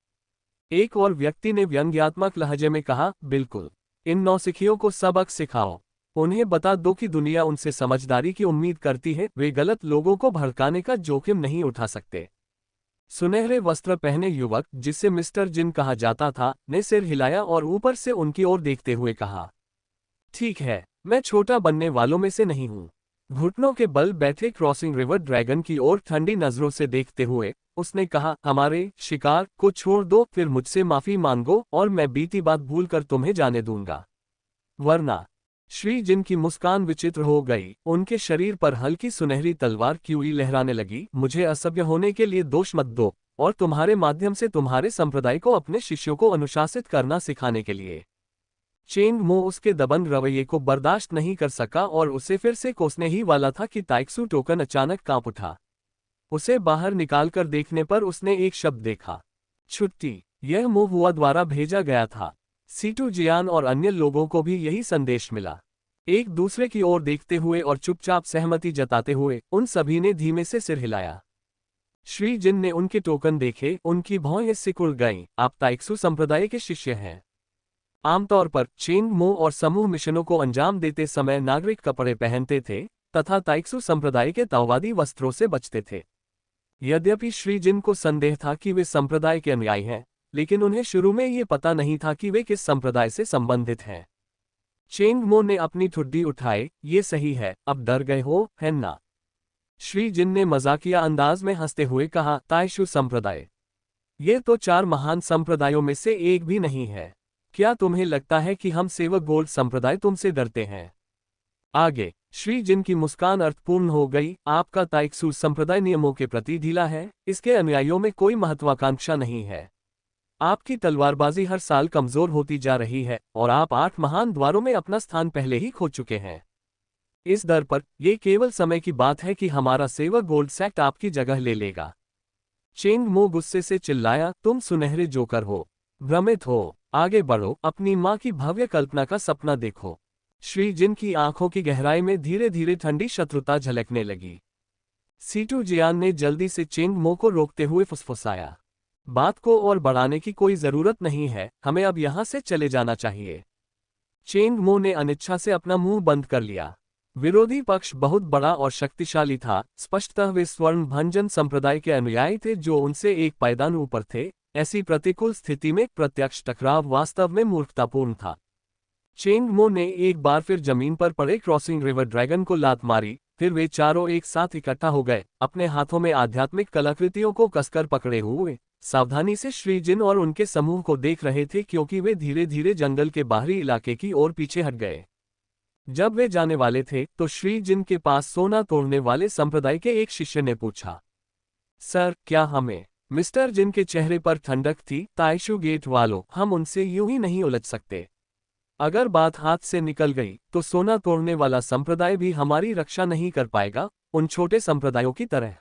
एक और व्यक्ति ने व्यंग्यात्मक लहजे में कहा, बिल्कुल, इन नौसिखियों को सबक सिखाओ। उन्हें बता दो कि दुनिया उनसे समझदारी की उम्मीद करती है। वे गलत लोगों को भड़काने का जोखिम नहीं उठा सकते। सुनहरे वस्त्र पहने युवक, जिसे मिस्टर जिन कहा जाता था, ने सिर हिलाया और ऊपर से उनकी ओर देखते हुए कहा, ठीक है, मैं छोटा बनने वालों में से नहीं हूं। घुटनों के बल बैठे क्रॉसिंग रिवर ड्रैगन की ओर ठंडी नजरों से देखते हुए उसने कहा, हमारे शिकार को छोड़ दो, फिर मुझसे माफी मांगो और मैं बीती बात भूलकर तुम्हें जाने दूंगा, वरना। श्री जिन की मुस्कान विचित्र हो गई। उनके शरीर पर हल्की सुनहरी तलवार की हुई लहराने लगी। मुझे असभ्य होने के लिए दोष मत दो, और तुम्हारे माध्यम से तुम्हारे संप्रदाय को अपने शिष्यों को अनुशासित करना सिखाने के लिए। चेंग मो उसके दबंग रवैये को बर्दाश्त नहीं कर सका और उसे फिर से कोसने ही वाला था कि ताइक्सू टोकन अचानक कांप उठा। उसे बाहर निकालकर देखने पर उसने एक शब्द देखा, छुट्टी। यह मो हुआ द्वारा भेजा गया था। सीटू जियान और अन्य लोगों को भी यही संदेश मिला। एक दूसरे की ओर देखते हुए और चुपचाप सहमति जताते हुए उन सभी ने धीमे से सिर हिलाया। श्री जिन ने उनके टोकन देखे। उनकी भौहें सिकुड़ गईं। आप ताइक्सू संप्रदाय के शिष्य हैं। आमतौर पर चेंग मो और समूह मिशनों को अंजाम देते समय नागरिक कपड़े पहनते थे तथा ताइक्सू संप्रदाय के ताओवादी वस्त्रों से बचते थे। यद्यपि श्री जिन को संदेह था कि वे संप्रदाय के अनुयायी हैं, लेकिन उन्हें शुरू में ये पता नहीं था कि वे किस संप्रदाय से संबंधित हैं। चेंग मो ने अपनी ठुड्डी उठाई, ये सही है, अब डर गए हो, है ना? श्री जिन ने मजाकिया अंदाज में हंसते हुए कहा, ताइशू संप्रदाय, ये तो 4 महान संप्रदायों में से एक भी नहीं है। क्या तुम्हें लगता है कि हम सेवक गोल्ड संप्रदाय तुमसे डरते हैं? आगे श्री जिन की मुस्कान अर्थपूर्ण हो गई। आपका ताइक्सू संप्रदाय नियमों के प्रति ढीला है। इसके अनुयायियों में कोई महत्वाकांक्षा नहीं है। आपकी तलवारबाजी हर साल कमजोर होती जा रही है और आप 8 महान द्वारों में अपना स्थान पहले ही खो चुके हैं। इस दर पर यह केवल समय की बात है कि हमारा सेवक गोल्ड सेक्ट आपकी जगह ले लेगा। चेंग मो गुस्से से चिल्लाया, तुम सुनहरे जोकर हो, भ्रमित हो। आगे बढ़ो, अपनी मां की भव्य कल्पना का सपना देखो। श्री जिन की आंखों की गहराई में धीरे धीरे ठंडी शत्रुता झलकने लगी। सीटू जियान ने जल्दी से चेंग मो को रोकते हुए फुसफुसाया, बात को और बढ़ाने की कोई जरूरत नहीं है, हमें अब यहां से चले जाना चाहिए। चेंग मो ने अनिच्छा से अपना मुंह बंद कर लिया। विरोधी पक्ष बहुत बड़ा और शक्तिशाली था। स्पष्टतः वे स्वर्ण भंजन संप्रदाय के अनुयायी थे जो उनसे एक पायदान ऊपर थे। ऐसी प्रतिकूल स्थिति में प्रत्यक्ष टकराव वास्तव में मूर्खतापूर्ण था। चेंग मो ने एक बार फिर जमीन पर पड़े क्रॉसिंग रिवर ड्रैगन को लात मारी। फिर वे चारों एक साथ इकट्ठा हो गए, अपने हाथों में आध्यात्मिक कलाकृतियों को कसकर पकड़े हुए सावधानी से श्री जिन और उनके समूह को देख रहे थे, क्योंकि वे धीरे धीरे जंगल के बाहरी इलाके की ओर पीछे हट गए। जब वे जाने वाले थे तो श्री जिन के पास सोना तोड़ने वाले संप्रदाय के एक शिष्य ने पूछा, सर, क्या हमें? मिस्टर जिन के चेहरे पर ठंडक थी। ताइशू गेट वालों, हम उनसे यूं ही नहीं उलझ सकते। अगर बात हाथ से निकल गई तो सोना तोड़ने वाला संप्रदाय भी हमारी रक्षा नहीं कर पाएगा, उन छोटे संप्रदायों की तरह।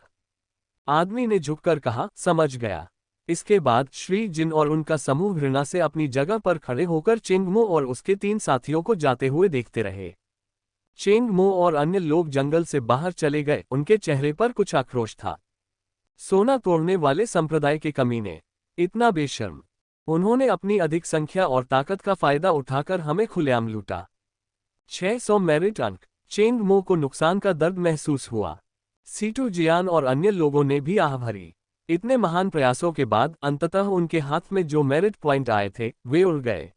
आदमी ने झुककर कहा, समझ गया। इसके बाद श्री जिन और उनका समूह घृणा से अपनी जगह पर खड़े होकर चेंग मो और उसके 3 साथियों को जाते हुए देखते रहे। चेंग मो और अन्य लोग जंगल से बाहर चले गए। उनके चेहरे पर कुछ आक्रोश था। सोना तोड़ने वाले संप्रदाय के कमीने, इतना बेशर्म। उन्होंने अपनी अधिक संख्या और ताकत का फायदा उठाकर हमें खुलेआम लूटा। 600 मेरिट अंक। चेंग मो को नुकसान का दर्द महसूस हुआ। सीटू जियान और अन्य लोगों ने भी आह भरी। इतने महान प्रयासों के बाद अंततः उनके हाथ में जो मेरिट पॉइंट आए थे वे उड़ गए।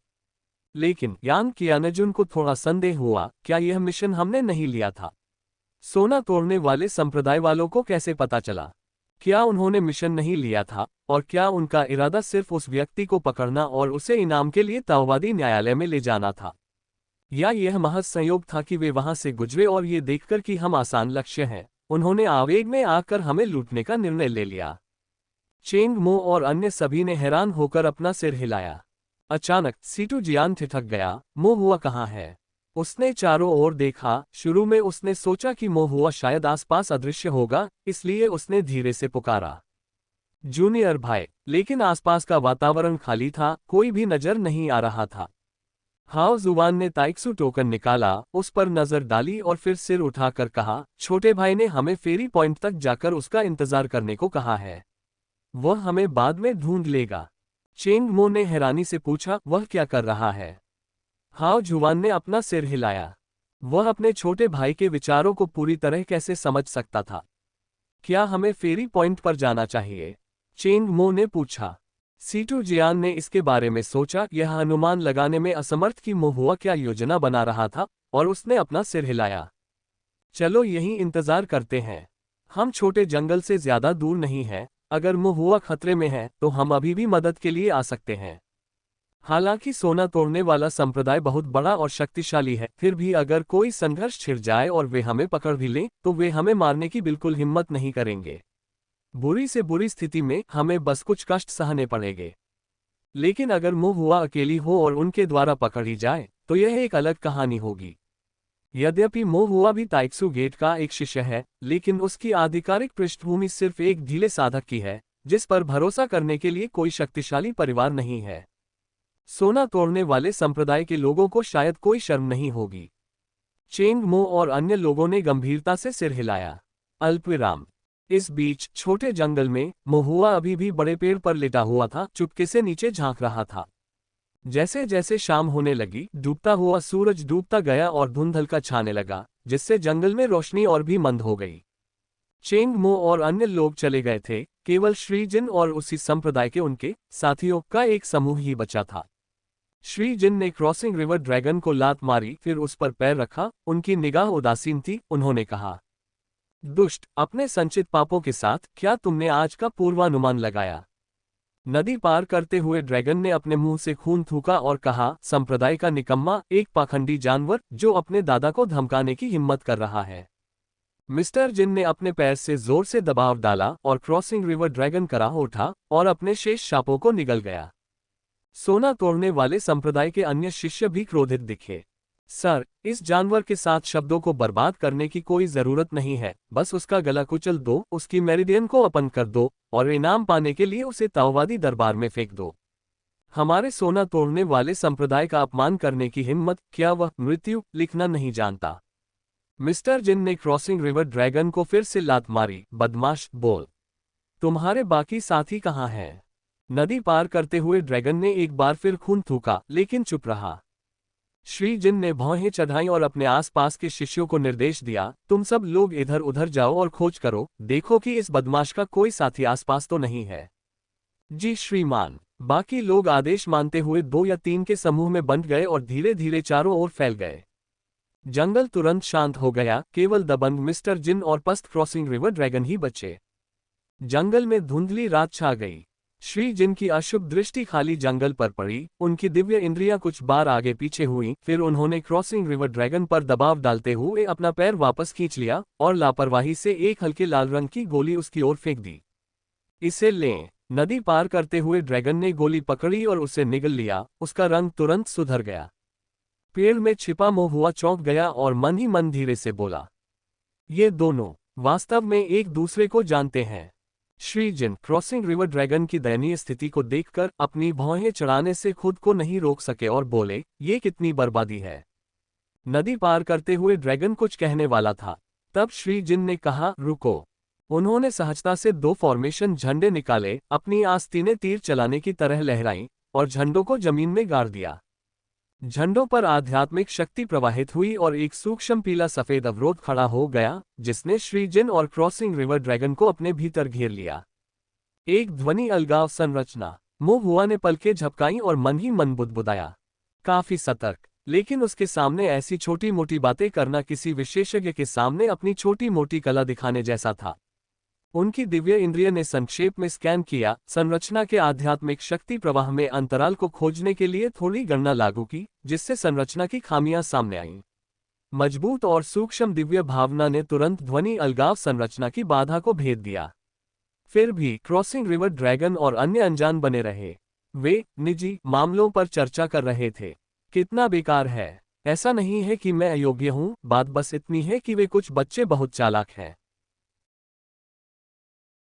लेकिन यान कियानजुन को थोड़ा संदेह हुआ, क्या यह मिशन हमने नहीं लिया था? सोना तोड़ने वाले संप्रदाय वालों को कैसे पता चला? क्या उन्होंने मिशन नहीं लिया था? और क्या उनका इरादा सिर्फ उस व्यक्ति को पकड़ना और उसे इनाम के लिए ताओवादी न्यायालय में ले जाना था? या यह महज संयोग था कि वे वहां से गुजरे और ये देखकर कि हम आसान लक्ष्य हैं, उन्होंने आवेग में आकर हमें लूटने का निर्णय ले लिया? चेंग मो और अन्य सभी ने हैरान होकर अपना सिर हिलाया। अचानक सीटू जियान ठिठक गया, मो हुआ कहाँ है? उसने चारों ओर देखा। शुरू में उसने सोचा कि मो हुआ शायद आसपास अदृश्य होगा, इसलिए उसने धीरे से पुकारा, जूनियर भाई। लेकिन आसपास का वातावरण खाली था, कोई भी नजर नहीं आ रहा था। हाओ जुवान ने ताइक्सू टोकन निकाला, उस पर नजर डाली और फिर सिर उठाकर कहा, छोटे भाई ने हमें फेरी पॉइंट तक जाकर उसका इंतजार करने को कहा है। वह हमें बाद में ढूंढ लेगा। चेंग मो ने हैरानी से पूछा, वह क्या कर रहा है? हाओ जुवान ने अपना सिर हिलाया। वह अपने छोटे भाई के विचारों को पूरी तरह कैसे समझ सकता था। क्या हमें फेरी पॉइंट पर जाना चाहिए? चेंग मो ने पूछा। सीटू जियान ने इसके बारे में सोचा, यह अनुमान लगाने में असमर्थ कि मो हुआ क्या योजना बना रहा था, और उसने अपना सिर हिलाया। चलो यहीं इंतजार करते हैं। हम छोटे जंगल से ज्यादा दूर नहीं हैं। अगर मो हुआ खतरे में है तो हम अभी भी मदद के लिए आ सकते हैं। हालांकि सोना तोड़ने वाला संप्रदाय बहुत बड़ा और शक्तिशाली है, फिर भी अगर कोई संघर्ष छिड़ जाए और वे हमें पकड़ भी लें तो वे हमें मारने की बिल्कुल हिम्मत नहीं करेंगे। बुरी से बुरी स्थिति में हमें बस कुछ कष्ट सहने पड़ेंगे। लेकिन अगर मो हुआ अकेली हो और उनके द्वारा पकड़ी जाए तो यह एक अलग कहानी होगी। यद्यपि मो हुआ भी ताइक्सू गेट का एक शिष्य है, लेकिन उसकी आधिकारिक पृष्ठभूमि सिर्फ एक ढीले साधक की है, जिस पर भरोसा करने के लिए कोई शक्तिशाली परिवार नहीं है। सोना तोड़ने वाले संप्रदाय के लोगों को शायद कोई शर्म नहीं होगी। चेंग मो और अन्य लोगों ने गंभीरता से सिर हिलाया। अल्पविराम। इस बीच छोटे जंगल में महुआ अभी भी बड़े पेड़ पर लेटा हुआ था, चुपके से नीचे झांक रहा था। जैसे जैसे शाम होने लगी, डूबता हुआ सूरज डूबता गया और धुंध हल्का छाने लगा, जिससे जंगल में रोशनी और भी मंद हो गई। चेंग मो और अन्य लोग चले गए थे, केवल श्री जिन और उसी संप्रदाय के उनके साथियों का एक समूह ही बचा था। श्री जिन ने क्रॉसिंग रिवर ड्रैगन को लात मारी, फिर उस पर पैर रखा। उनकी निगाह उदासीन थी। उन्होंने कहा, दुष्ट, अपने संचित पापों के साथ क्या तुमने आज का पूर्वानुमान लगाया? नदी पार करते हुए ड्रैगन ने अपने मुंह से खून थूका और कहा, संप्रदाय का निकम्मा, एक पाखंडी जानवर जो अपने दादा को धमकाने की हिम्मत कर रहा है। मिस्टर जिन ने अपने पैर से जोर से दबाव डाला और क्रॉसिंग रिवर ड्रैगन कराह उठा और अपने शेष शापों को निगल गया। सोना तोड़ने वाले संप्रदाय के अन्य शिष्य भी क्रोधित दिखे। सर, इस जानवर के साथ शब्दों को बर्बाद करने की कोई जरूरत नहीं है, बस उसका गला कुचल दो, उसकी मेरिडियन को अपन कर दो और इनाम पाने के लिए उसे ताओवादी दरबार में फेंक दो। हमारे सोना तोड़ने वाले संप्रदाय का अपमान करने की हिम्मत, क्या वह मृत्यु लिखना नहीं जानता? मिस्टर जिन ने क्रॉसिंग रिवर ड्रैगन को फिर से लात मारी। बदमाश, बोल, तुम्हारे बाकी साथी कहाँ हैं? नदी पार करते हुए ड्रैगन ने एक बार फिर खून थूका, लेकिन चुप रहा। श्री जिन ने भौहें चढ़ाई और अपने आसपास के शिष्यों को निर्देश दिया, तुम सब लोग इधर उधर जाओ और खोज करो, देखो कि इस बदमाश का कोई साथी आसपास तो नहीं है। जी श्रीमान। बाकी लोग आदेश मानते हुए 2 या 3 के समूह में बंट गए और धीरे धीरे चारों ओर फैल गए। जंगल तुरंत शांत हो गया, केवल दबंग मिस्टर जिन और पस्त क्रॉसिंग रिवर ड्रैगन ही बचे। जंगल में धुंधली रात छा गई। श्री जिन की अशुभ दृष्टि खाली जंगल पर पड़ी। उनकी दिव्य इंद्रियां कुछ बार आगे पीछे हुई, फिर उन्होंने क्रॉसिंग रिवर ड्रैगन पर दबाव डालते हुए अपना पैर वापस खींच लिया और लापरवाही से एक हल्के लाल रंग की गोली उसकी ओर फेंक दी। इसे लें। नदी पार करते हुए ड्रैगन ने गोली पकड़ी और उसे निगल लिया। उसका रंग तुरंत सुधर गया। पेड़ में छिपा महुआ चौंक गया और मन ही मन धीरे से बोला, ये दोनों वास्तव में एक दूसरे को जानते हैं। श्री जिन क्रॉसिंग रिवर ड्रैगन की दयनीय स्थिति को देखकर अपनी भौहें चढ़ाने से खुद को नहीं रोक सके और बोले, ये कितनी बर्बादी है। नदी पार करते हुए ड्रैगन कुछ कहने वाला था, तब श्री जिन ने कहा, रुको। उन्होंने सहजता से 2 फॉर्मेशन झंडे निकाले, अपनी आस्तीनें तीर चलाने की तरह लहराईं और झंडों को जमीन में गाड़ दिया। झंडों पर आध्यात्मिक शक्ति प्रवाहित हुई और एक सूक्ष्म पीला सफेद अवरोध खड़ा हो गया, जिसने श्री जिन और क्रॉसिंग रिवर ड्रैगन को अपने भीतर घेर लिया। एक ध्वनि अलगाव संरचना। महुआ ने पलकें झपकाईं और मन ही मन बुदबुदाया, काफी सतर्क, लेकिन उसके सामने ऐसी छोटी मोटी बातें करना किसी विशेषज्ञ के सामने अपनी छोटी मोटी कला दिखाने जैसा था। उनकी दिव्य इंद्रिय ने संक्षेप में स्कैन किया, संरचना के आध्यात्मिक शक्ति प्रवाह में अंतराल को खोजने के लिए थोड़ी गणना लागू की, जिससे संरचना की खामियां सामने आईं। मजबूत और सूक्ष्म दिव्य भावना ने तुरंत ध्वनि अलगाव संरचना की बाधा को भेद दिया। फिर भी क्रॉसिंग रिवर ड्रैगन और अन्य अनजान बने रहे। वे निजी मामलों पर चर्चा कर रहे थे। कितना बेकार है। ऐसा नहीं है कि मैं अयोग्य हूं, बात बस इतनी है कि वे कुछ बच्चे बहुत चालाक हैं।